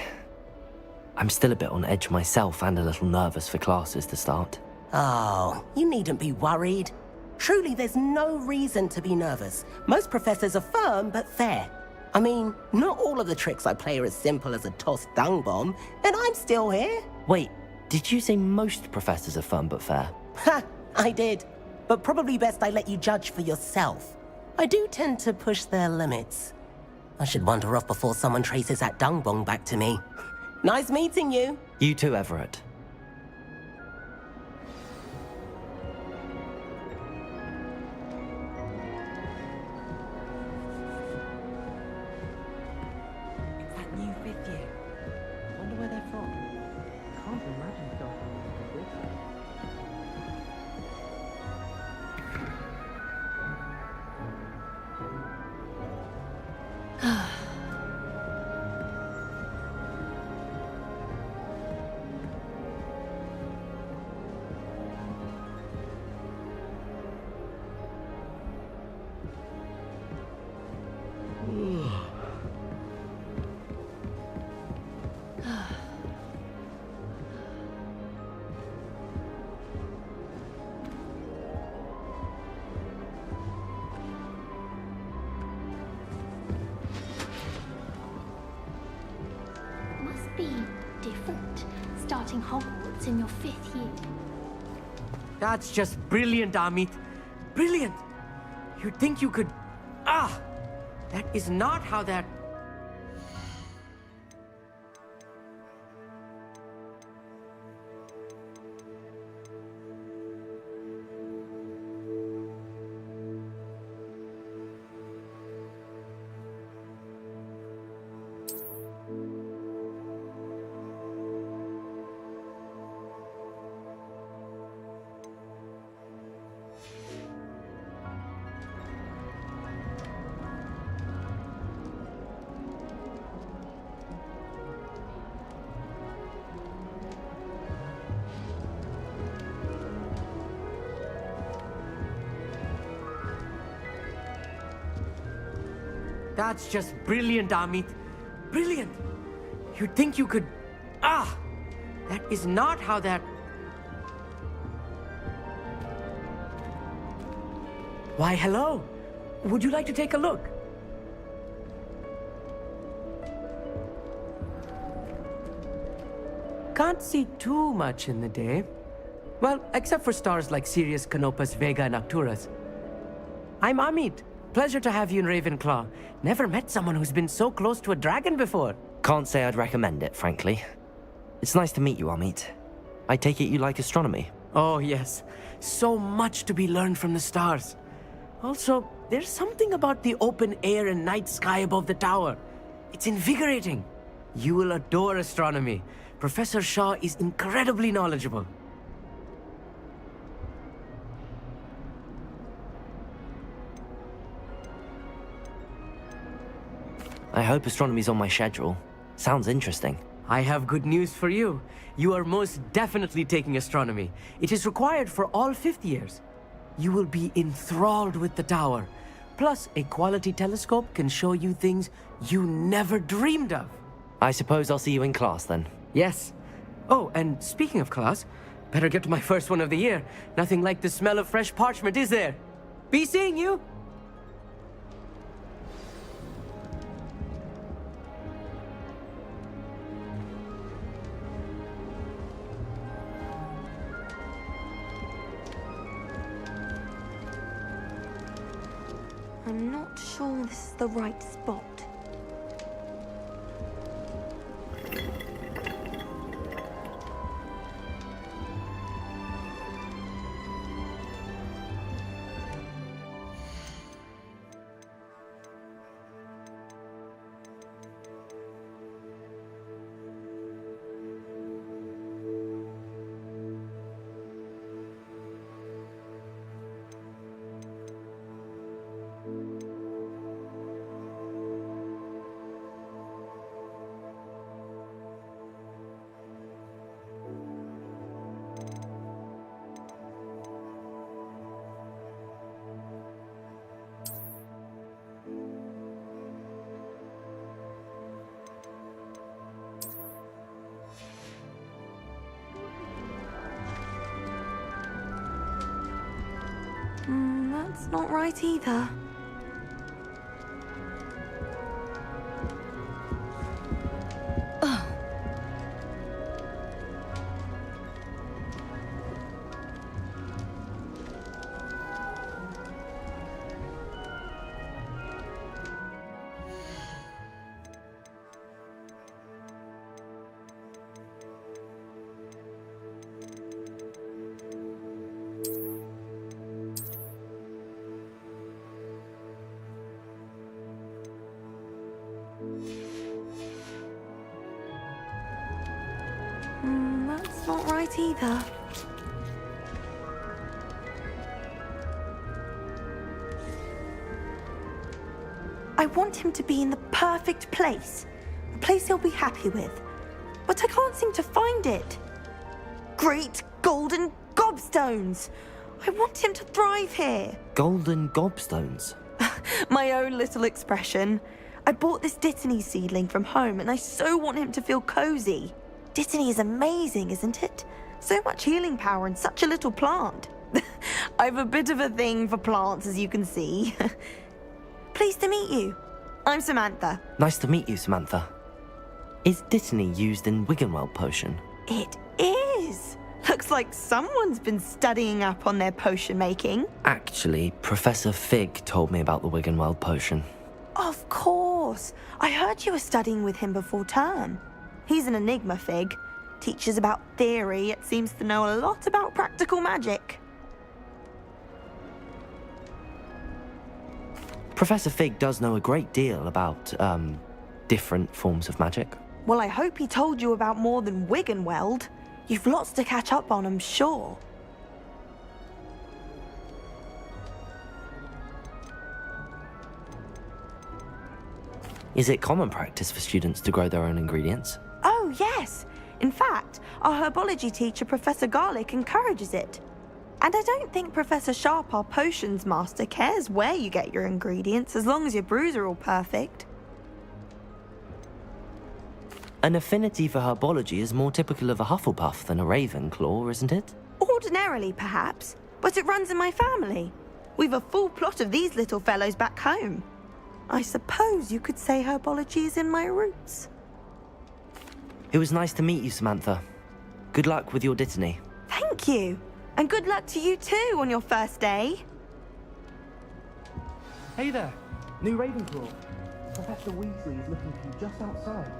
I'm still a bit on edge myself and a little nervous for classes to start. Oh, you needn't be worried. Truly, there's no reason to be nervous. Most professors are firm but fair. I mean, not all of the tricks I play are as simple as a tossed dung bomb, and I'm still here. Wait, did you say most professors are firm but fair? Ha! I did. But probably best I let you judge for yourself. I do tend to push their limits. I should wander off before someone traces that dung bomb back to me. Nice meeting you. You too, Everett. That new fifth year. Wonder where they're from. Can't imagine starting with this. Must be different, starting Hogwarts in your 5th year. That's just brilliant, Amit. Brilliant! You'd think you could... Ah! That is not how that... That's just brilliant, Amit. Brilliant. You'd think you could... Ah! That is not how that... Why, hello. Would you like to take a look? Can't see too much in the day. Well, except for stars like Sirius, Canopus, Vega, and Arcturus. I'm Amit. Pleasure to have you in Ravenclaw. Never met someone who's been so close to a dragon before. Can't say I'd recommend it, frankly. It's nice to meet you, Amit. I take it you like astronomy? Oh, yes. So much to be learned from the stars. Also, there's something about the open air and night sky above the tower. It's invigorating. You will adore astronomy. Professor Shaw is incredibly knowledgeable. I hope astronomy's on my schedule. Sounds interesting. I have good news for you. You are most definitely taking astronomy. It is required for all fifth years. You will be enthralled with the tower. Plus, a quality telescope can show you things you never dreamed of. I suppose I'll see you in class then. Yes. Oh, and speaking of class, better get to my first one of the year. Nothing like the smell of fresh parchment, is there? Be seeing you! I'm not sure this is the right spot. That's not right either. That's not right either. I want him to be in the perfect place. A place he'll be happy with. But I can't seem to find it. Great golden gobstones! I want him to thrive here. Golden gobstones? My own little expression. I bought this Dittany seedling from home and I so want him to feel cozy. Dittany is amazing, isn't it? So much healing power in such a little plant. I've a bit of a thing for plants, as you can see. Pleased to meet you. I'm Samantha. Nice to meet you, Samantha. Is Dittany used in Wiggenweld potion? It is. Looks like someone's been studying up on their potion making. Actually, Professor Fig told me about the Wiggenweld potion. Of course. I heard you were studying with him before term. He's an enigma, Fig. Teaches about theory, yet seems to know a lot about practical magic. Professor Fig does know a great deal about, different forms of magic. Well, I hope he told you about more than Wiggenweld. You've lots to catch up on, I'm sure. Is it common practice for students to grow their own ingredients? Oh, yes. In fact, our herbology teacher, Professor Garlick, encourages it. And I don't think Professor Sharp, our potions master, cares where you get your ingredients as long as your brews are all perfect. An affinity for herbology is more typical of a Hufflepuff than a Ravenclaw, isn't it? Ordinarily, perhaps, but it runs in my family. We've a full plot of these little fellows back home. I suppose you could say herbology is in my roots. It was nice to meet you, Samantha. Good luck with your dittany. Thank you. And good luck to you too on your first day. Hey there, new Ravenclaw. Professor Weasley is looking for you just outside.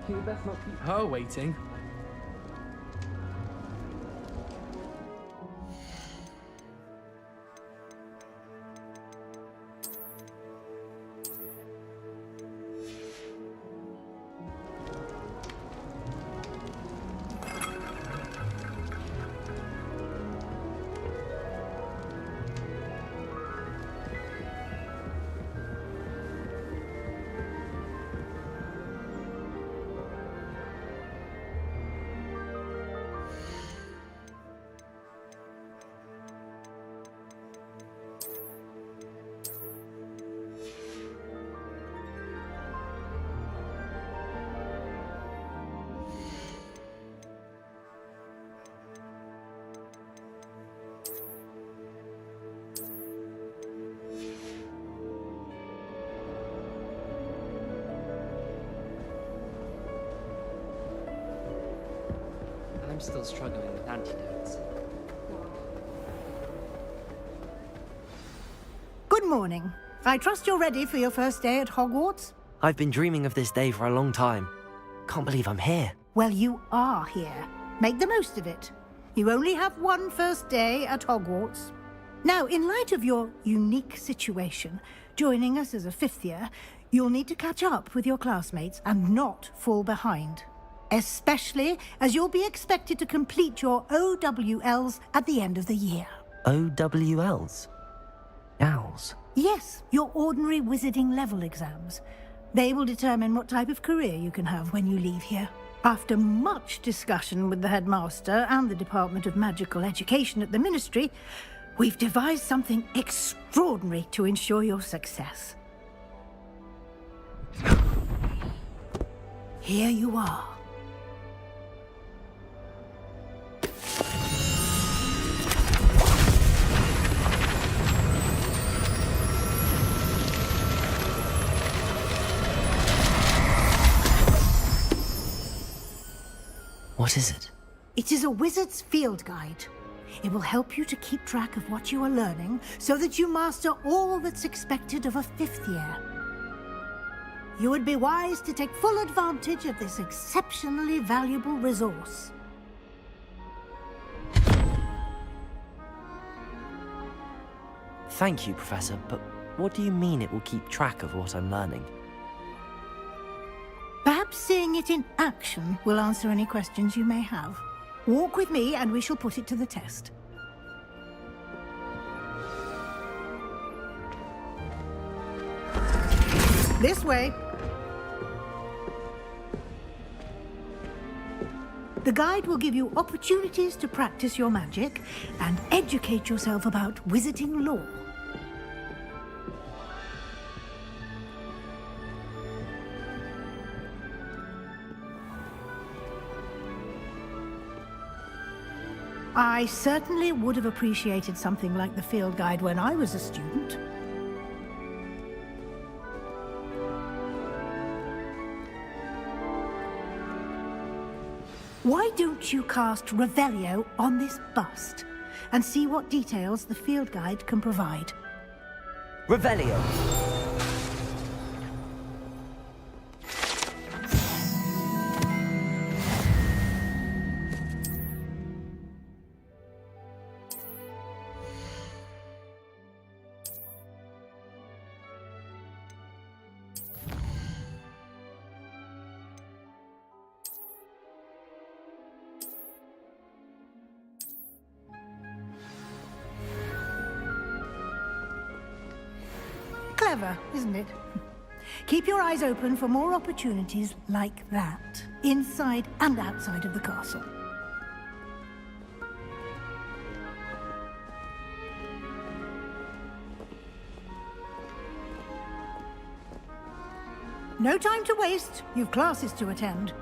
You best not keep her waiting. I'm still struggling with antidotes. Good morning. I trust you're ready for your first day at Hogwarts? I've been dreaming of this day for a long time. Can't believe I'm here. Well, you are here. Make the most of it. You only have one first day at Hogwarts. Now, in light of your unique situation, joining us as a fifth year, you'll need to catch up with your classmates and not fall behind. Especially as you'll be expected to complete your OWLs at the end of the year. OWLs? Owls? Yes, your ordinary wizarding level exams. They will determine what type of career you can have when you leave here. After much discussion with the headmaster and the Department of Magical Education at the Ministry, we've devised something extraordinary to ensure your success. Here you are. What is it? It is a wizard's field guide. It will help you to keep track of what you are learning so that you master all that's expected of a fifth year. You would be wise to take full advantage of this exceptionally valuable resource. Thank you, Professor, but what do you mean it will keep track of what I'm learning? Perhaps seeing it in action will answer any questions you may have. Walk with me and we shall put it to the test. This way. The guide will give you opportunities to practice your magic and educate yourself about wizarding lore. I certainly would have appreciated something like the field guide when I was a student. Why don't you cast Revelio on this bust and see what details the field guide can provide? Revelio! Clever, isn't it? Keep your eyes open for more opportunities like that, inside and outside of the castle. No time to waste. You've classes to attend.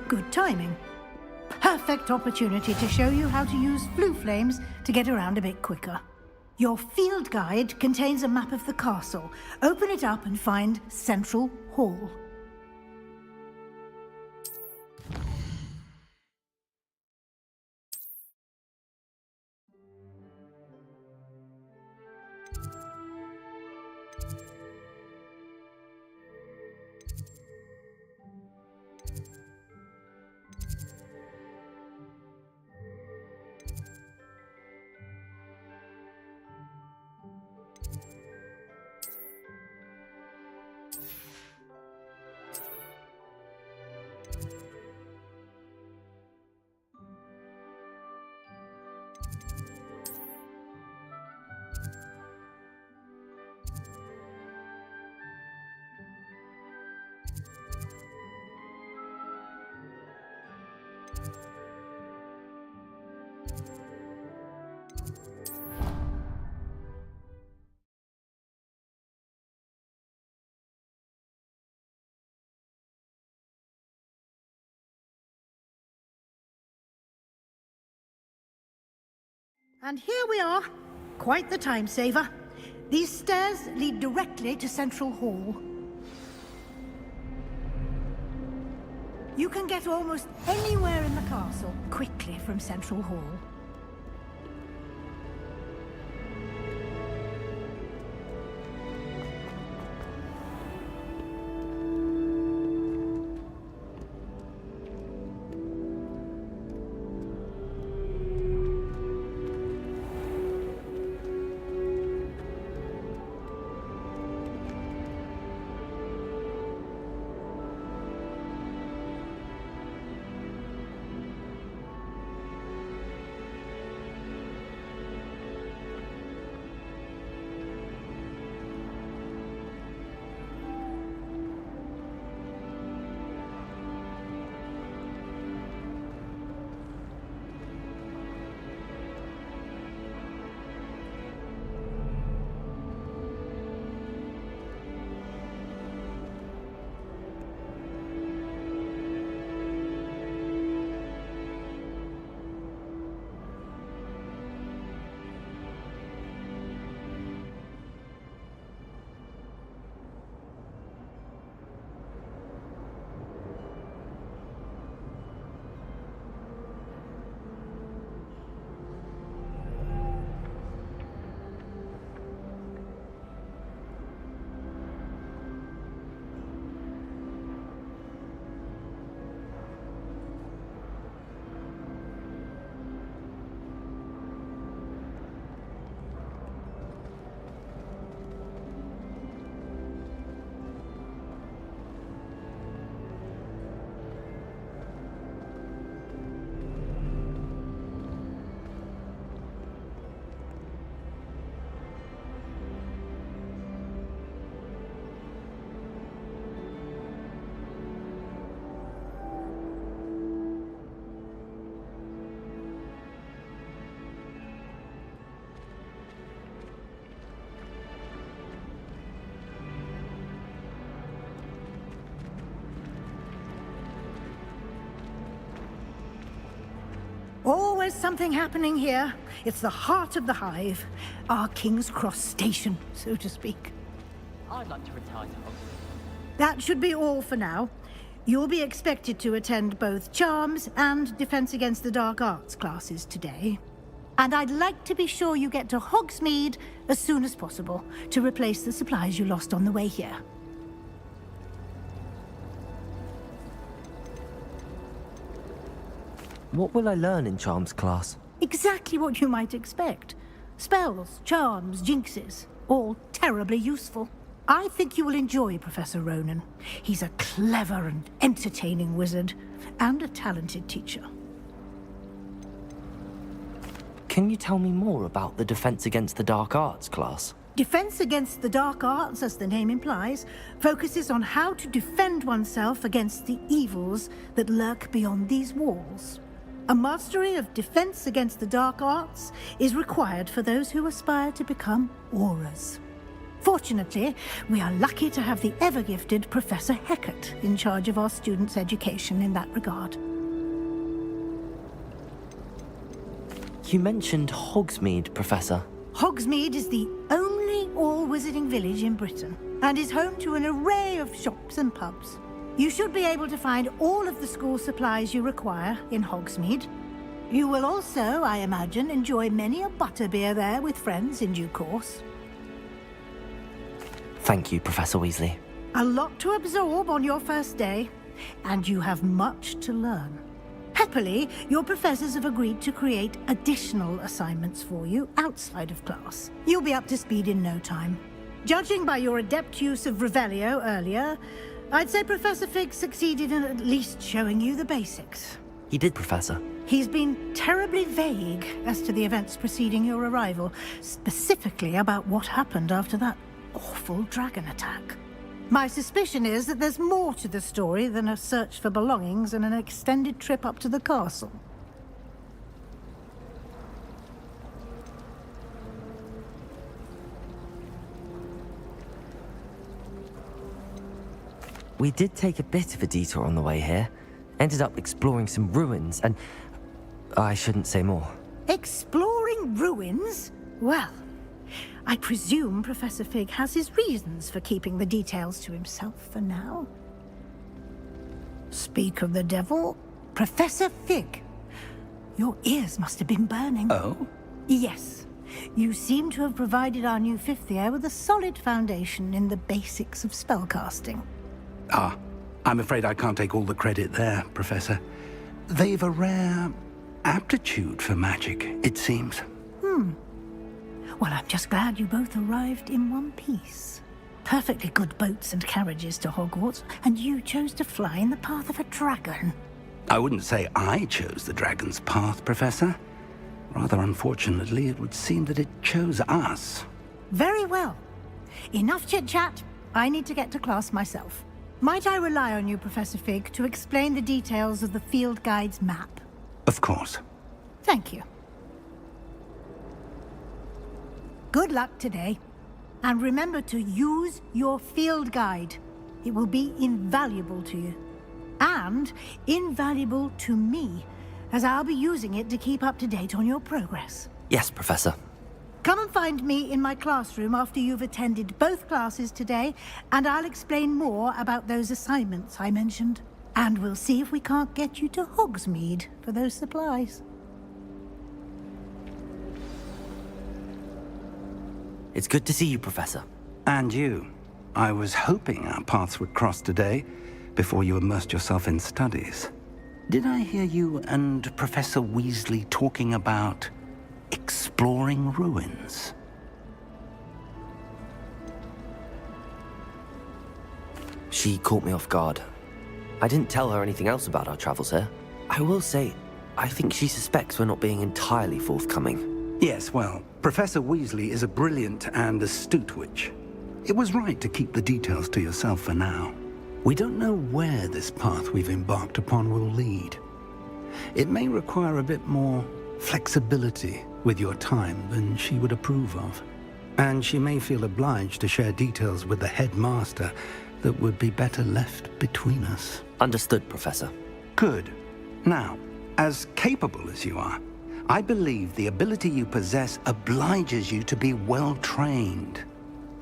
Good timing. Perfect opportunity to show you how to use flue flames to get around a bit quicker. Your field guide contains a map of the castle. Open it up and find Central Hall. And here we are. Quite the time saver. These stairs lead directly to Central Hall. You can get almost anywhere in the castle quickly from Central Hall. Always something happening here. It's the heart of the hive. Our King's Cross station, so to speak. I'd like to retire to Hogwarts. That should be all for now. You'll be expected to attend both Charms and Defense Against the Dark Arts classes today. And I'd like to be sure you get to Hogsmeade as soon as possible to replace the supplies you lost on the way here. What will I learn in Charms class? Exactly what you might expect. Spells, charms, jinxes, all terribly useful. I think you will enjoy Professor Ronan. He's a clever and entertaining wizard, and a talented teacher. Can you tell me more about the Defense Against the Dark Arts class? Defense Against the Dark Arts, as the name implies, focuses on how to defend oneself against the evils that lurk beyond these walls. A mastery of Defense Against the Dark Arts is required for those who aspire to become auras. Fortunately, we are lucky to have the ever-gifted Professor Hecat in charge of our students' education in that regard. You mentioned Hogsmeade, Professor. Hogsmeade is the only all-wizarding village in Britain, and is home to an array of shops and pubs. You should be able to find all of the school supplies you require in Hogsmeade. You will also, I imagine, enjoy many a butterbeer there with friends in due course. Thank you, Professor Weasley. A lot to absorb on your first day, and you have much to learn. Happily, your professors have agreed to create additional assignments for you outside of class. You'll be up to speed in no time. Judging by your adept use of Revelio earlier, I'd say Professor Fig succeeded in at least showing you the basics. He did, Professor. He's been terribly vague as to the events preceding your arrival, specifically about what happened after that awful dragon attack. My suspicion is that there's more to the story than a search for belongings and an extended trip up to the castle. We did take a bit of a detour on the way here. Ended up exploring some ruins, and I shouldn't say more. Exploring ruins? Well, I presume Professor Fig has his reasons for keeping the details to himself for now. Speak of the devil, Professor Fig. Your ears must have been burning. Oh? Yes. You seem to have provided our new fifth year with a solid foundation in the basics of spellcasting. Ah, I'm afraid I can't take all the credit there, Professor. They've a rare aptitude for magic, it seems. Well, I'm just glad you both arrived in one piece. Perfectly good boats and carriages to Hogwarts, and you chose to fly in the path of a dragon. I wouldn't say I chose the dragon's path, Professor. Rather unfortunately, it would seem that it chose us. Very well. Enough chit-chat. I need to get to class myself. Might I rely on you, Professor Fig, to explain the details of the field guide's map? Of course. Thank you. Good luck today. And remember to use your field guide. It will be invaluable to you. And invaluable to me, as I'll be using it to keep up to date on your progress. Yes, Professor. Come and find me in my classroom after you've attended both classes today, and I'll explain more about those assignments I mentioned. And we'll see if we can't get you to Hogsmeade for those supplies. It's good to see you, Professor. And you. I was hoping our paths would cross today, before you immersed yourself in studies. Did I hear you and Professor Weasley talking about exploring ruins? She caught me off guard. I didn't tell her anything else about our travels here. I will say, I think she suspects we're not being entirely forthcoming. Yes, well, Professor Weasley is a brilliant and astute witch. It was right to keep the details to yourself for now. We don't know where this path we've embarked upon will lead. It may require a bit more flexibility with your time than she would approve of. And she may feel obliged to share details with the headmaster that would be better left between us. Understood, Professor. Good. Now, as capable as you are, I believe the ability you possess obliges you to be well trained.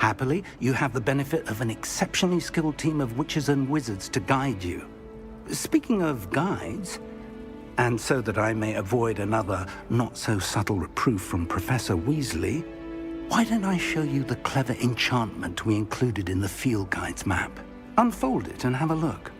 Happily, you have the benefit of an exceptionally skilled team of witches and wizards to guide you. Speaking of guides, and so that I may avoid another not-so-subtle reproof from Professor Weasley, why don't I show you the clever enchantment we included in the field guide's map? Unfold it and have a look.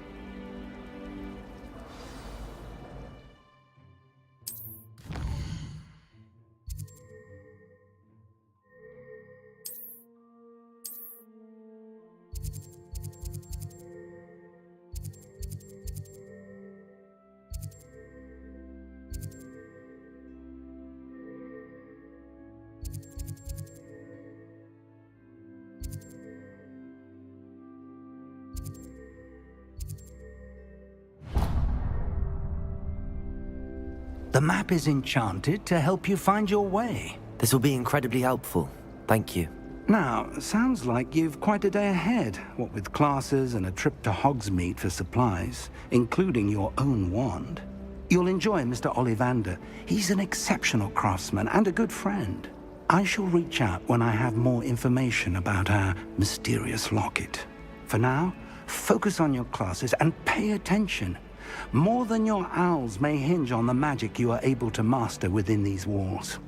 The map is enchanted to help you find your way. This will be incredibly helpful. Thank you. Now, sounds like you've quite a day ahead, what with classes and a trip to Hogsmeade for supplies, including your own wand. You'll enjoy Mr. Ollivander. He's an exceptional craftsman and a good friend. I shall reach out when I have more information about our mysterious locket. For now, focus on your classes and pay attention. More than your owls may hinge on the magic you are able to master within these walls.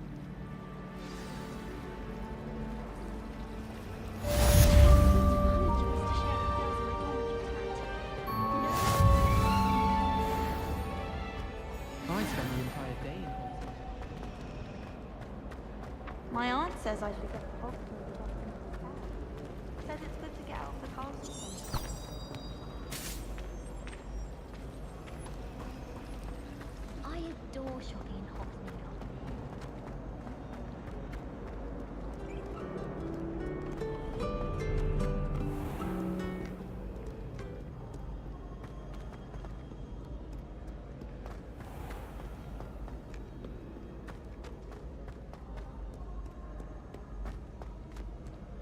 My aunt says I should get the hospital. Says it's good to get out of the castle. I adore shopping in Hogsmeade.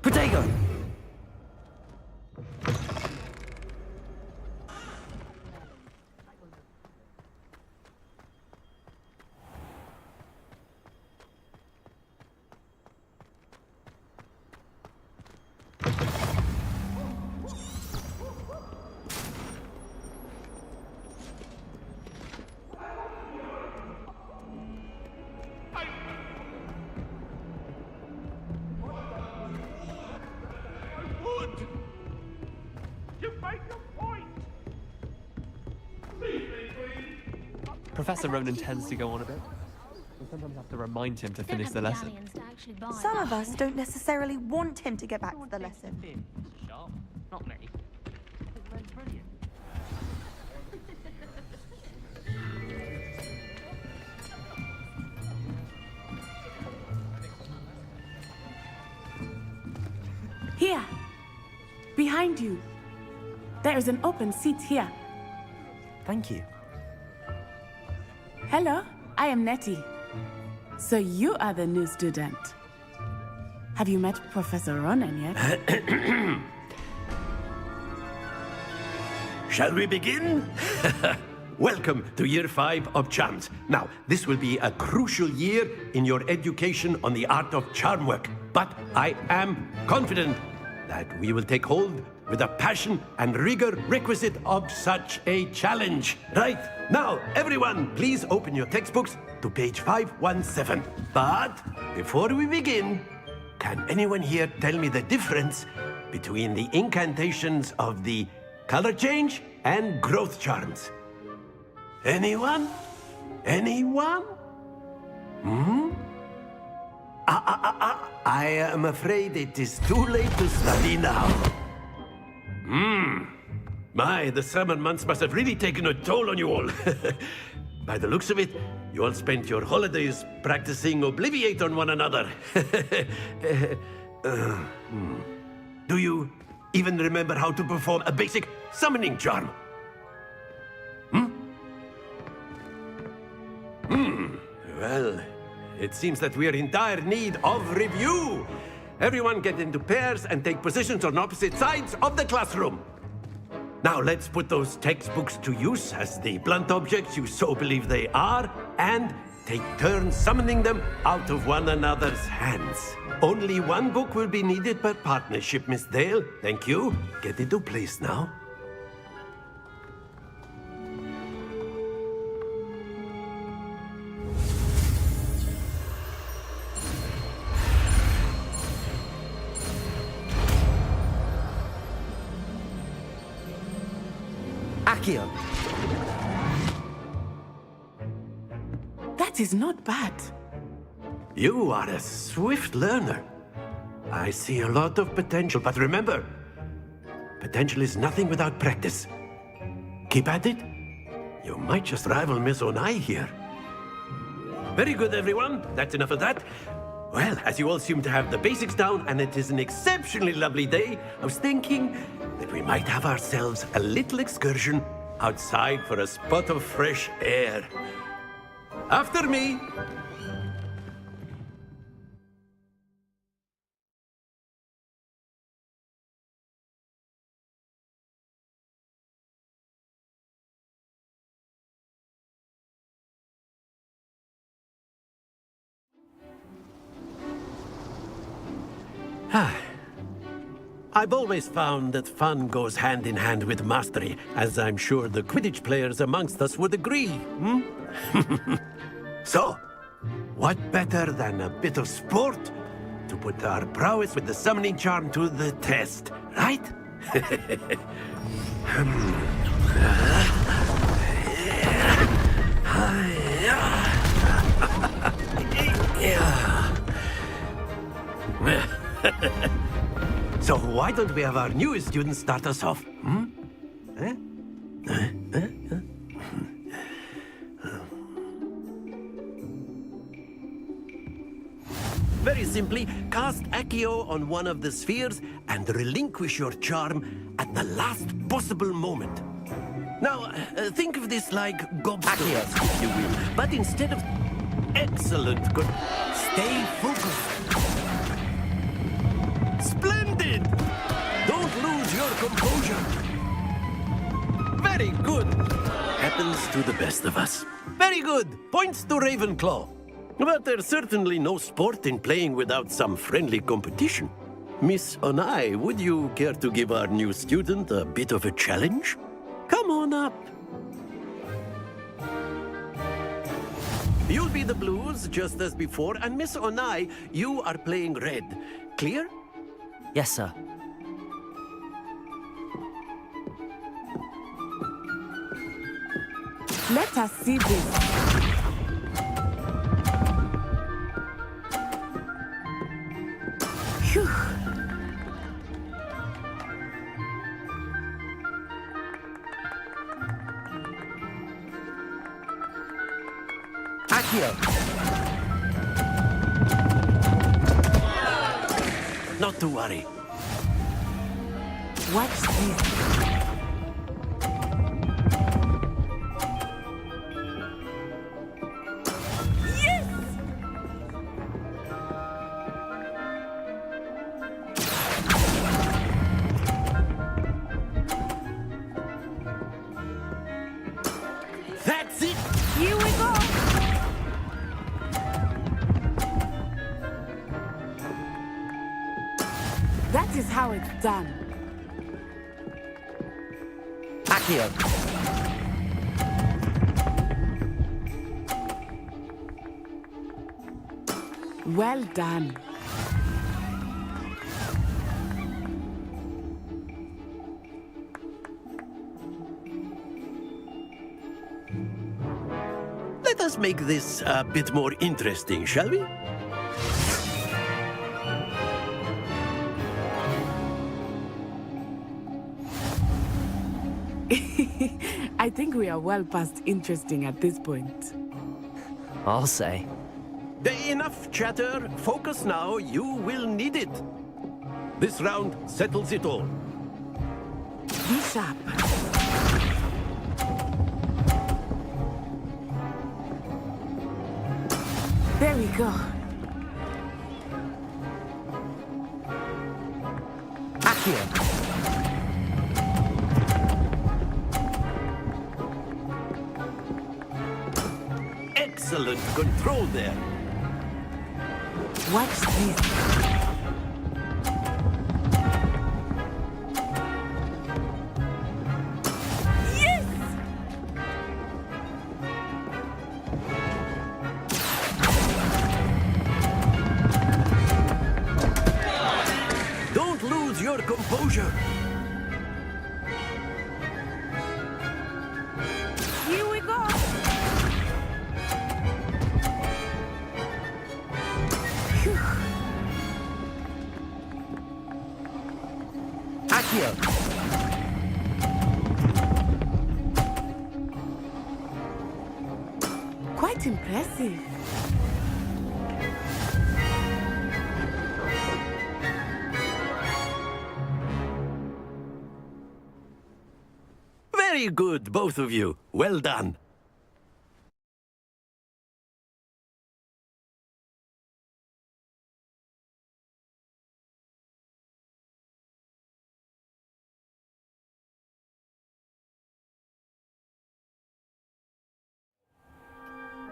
Potato! Professor Ronan tends to go on a bit. We sometimes have to remind him to finish the lesson. Some of us don't necessarily want him to get back to the lesson. Sharp, not me. Here, behind you. There is an open seat here. Thank you. Hello, I am Nettie. So you are the new student. Have you met Professor Ronan yet? Shall we begin? Welcome to Year 5 of Charms. Now, this will be a crucial year in your education on the art of charm work. But I am confident that we will take hold with the passion and rigor requisite of such a challenge. Right, now, everyone, please open your textbooks to page 517. But before we begin, can anyone here tell me the difference between the incantations of the color change and growth charms? Anyone? Anyone? I am afraid it is too late to study now. My, the summer months must have really taken a toll on you all. By the looks of it, you all spent your holidays practicing Obliviate on one another. Do you even remember how to perform a basic summoning charm? Well, it seems that we are in dire need of review. Everyone get into pairs and take positions on opposite sides of the classroom. Now let's put those textbooks to use as the blunt objects you so believe they are, and take turns summoning them out of one another's hands. Only one book will be needed per partnership, Miss Dale. Thank you. Get into place now. Accio. That is not bad. You are a swift learner. I see a lot of potential, but remember, potential is nothing without practice. Keep at it. You might just rival Miss Onai here. Very good, everyone. That's enough of that. Well, as you all seem to have the basics down, and it is an exceptionally lovely day, I was thinking that we might have ourselves a little excursion outside for a spot of fresh air. After me. I've always found that fun goes hand in hand with mastery, as I'm sure the Quidditch players amongst us would agree. So, what better than a bit of sport to put our prowess with the summoning charm to the test, right? So why don't we have our newest student start us off? Very simply, cast Accio on one of the spheres and relinquish your charm at the last possible moment. Now, think of this like gobstones, if you will, but instead of... Excellent, good. Stay focused. Splendid! Don't lose your composure. Very good. Happens to the best of us. Very good. Points to Ravenclaw. But there's certainly no sport in playing without some friendly competition. Miss Onai, would you care to give our new student a bit of a challenge? Come on up. You'll be the blues, just as before, and Miss Onai, you are playing red. Clear? Yes, sir. Let us see this. Phew. Accio. Not to worry. Watch this. That's it! Here we go! That is how it's done. Accio. Well done. Let us make this a bit more interesting, shall we? I think we are well past interesting at this point. I'll say. Enough chatter. Focus now. You will need it. This round settles it all. Be sharp. There we go. Accio. excellent control there. Watch this. Don't lose your composure. Here we go. Accio. Quite impressive. Very good, both of you. Well done.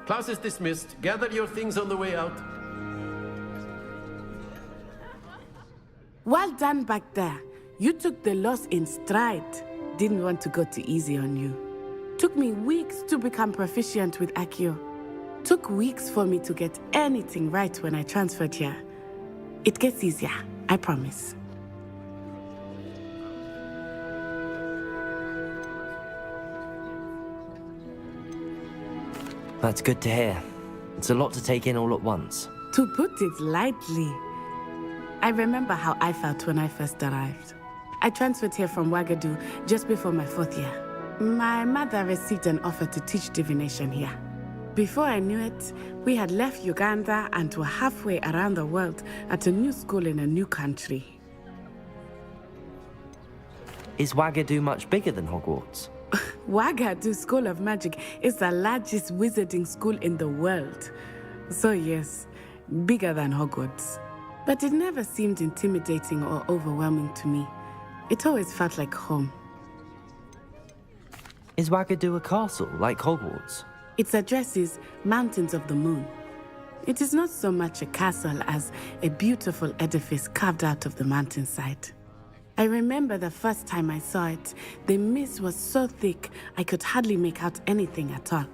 Class is dismissed. Gather your things on the way out. Well done back there. You took the loss in stride. Didn't want to go too easy on you. Took me weeks to become proficient with Accio. Took weeks for me to get anything right when I transferred here. It gets easier, I promise. That's good to hear. It's a lot to take in all at once. To put it lightly, I remember how I felt when I first arrived. I transferred here from Wagadu just before my 4th year. My mother received an offer to teach divination here. Before I knew it, we had left Uganda and were halfway around the world at a new school in a new country. Is Wagadu much bigger than Hogwarts? Wagadu School of Magic is the largest wizarding school in the world. So yes, bigger than Hogwarts. But it never seemed intimidating or overwhelming to me. It always felt like home. Is Wagadu a castle, like Hogwarts? Its address is Mountains of the Moon. It is not so much a castle as a beautiful edifice carved out of the mountainside. I remember the first time I saw it, the mist was so thick I could hardly make out anything at all.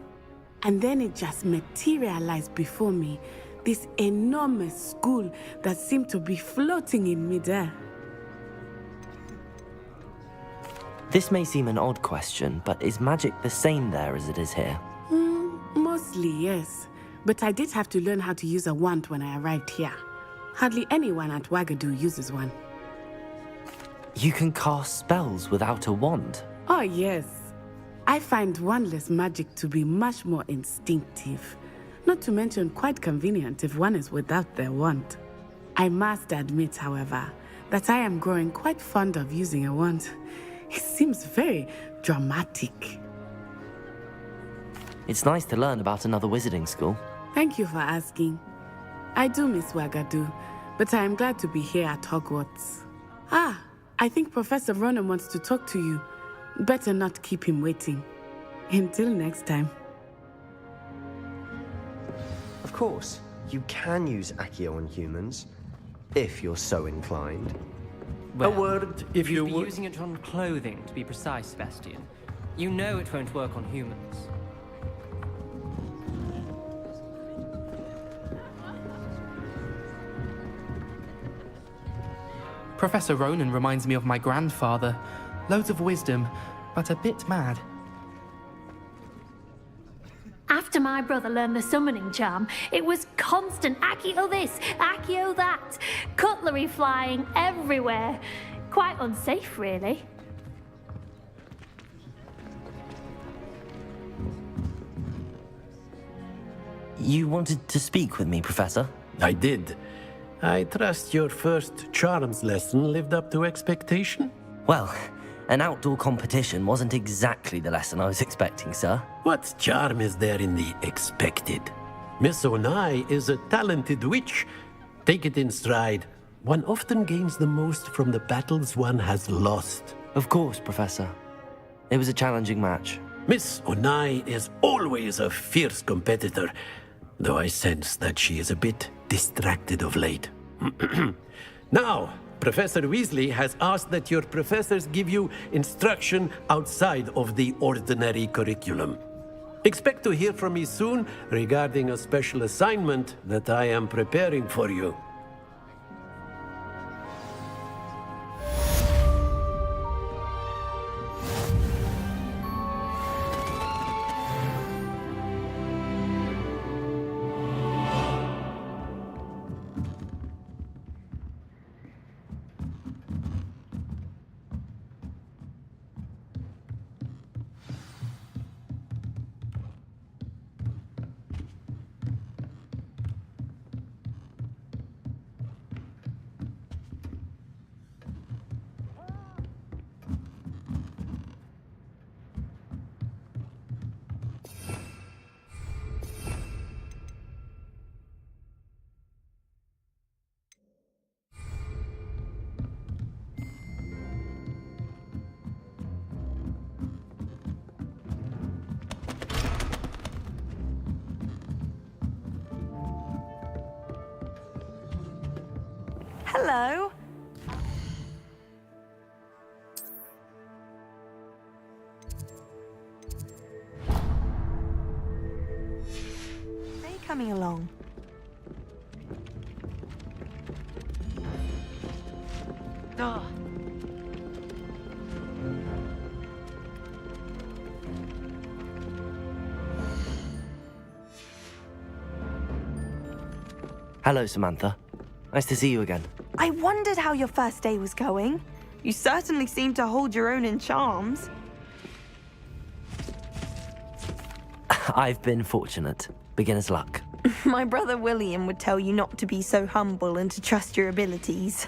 And then it just materialized before me, this enormous school that seemed to be floating in midair. This may seem an odd question, but is magic the same there as it is here? Mostly, yes. But I did have to learn how to use a wand when I arrived here. Hardly anyone at Wagadu uses one. You can cast spells without a wand? Oh, yes. I find wandless magic to be much more instinctive. Not to mention quite convenient if one is without their wand. I must admit, however, that I am growing quite fond of using a wand. It seems very dramatic. It's nice to learn about another wizarding school. Thank you for asking. I do miss Wagadu, but I am glad to be here at Hogwarts. I think Professor Ronan wants to talk to you. Better not keep him waiting. Until next time. Of course, you can use Accio on humans, if you're so inclined. Well, a word, if you you'd be would. using it on clothing, to be precise, Sebastian. You know it won't work on humans. Professor Ronan reminds me of my grandfather. Loads of wisdom, but a bit mad. After my brother learned the summoning charm, it was constant Accio this, Accio that. Cutlery flying everywhere. Quite unsafe, really. You wanted to speak with me, Professor? I did. I trust your first charms lesson lived up to expectation? Well, an outdoor competition wasn't exactly the lesson I was expecting, sir. What charm is there in the expected? Miss Onai is a talented witch. Take it in stride. One often gains the most from the battles one has lost. Of course, Professor. It was a challenging match. Miss Onai is always a fierce competitor, though I sense that she is a bit distracted of late. Now, Professor Weasley has asked that your professors give you instruction outside of the ordinary curriculum. Expect to hear from me soon regarding a special assignment that I am preparing for you. Hello. Are you coming along? Oh. Hello, Samantha. Nice to see you again. I wondered how your first day was going. You certainly seem to hold your own in charms. I've been fortunate. Beginner's luck. My brother William would tell you not to be so humble and to trust your abilities.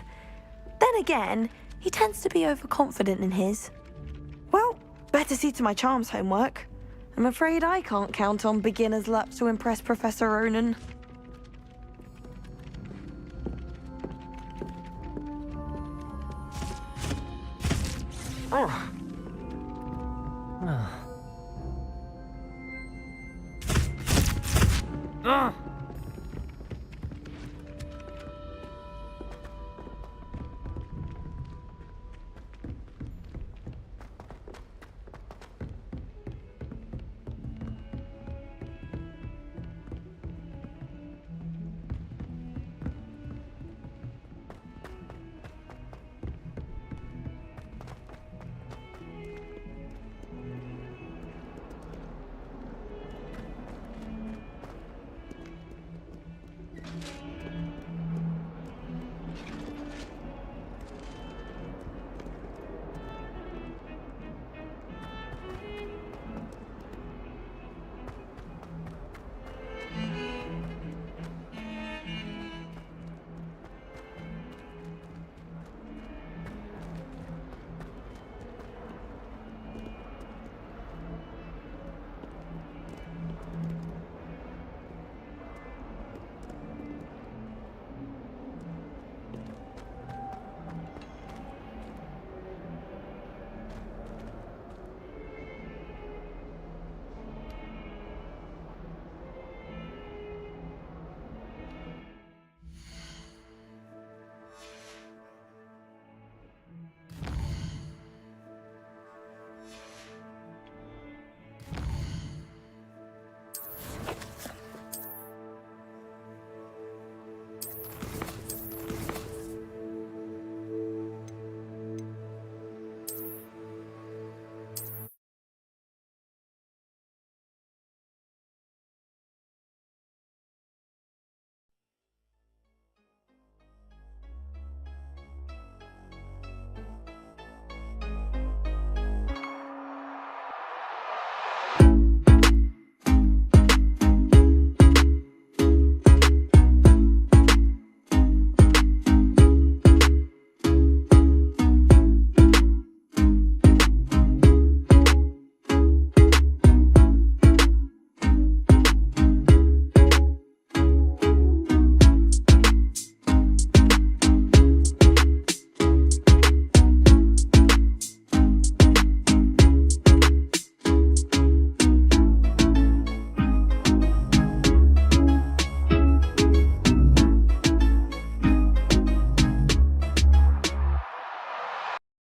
Then again, he tends to be overconfident in his. Well, better see to my charms homework. I'm afraid I can't count on beginner's luck to impress Professor Ronan. Oh. Oh.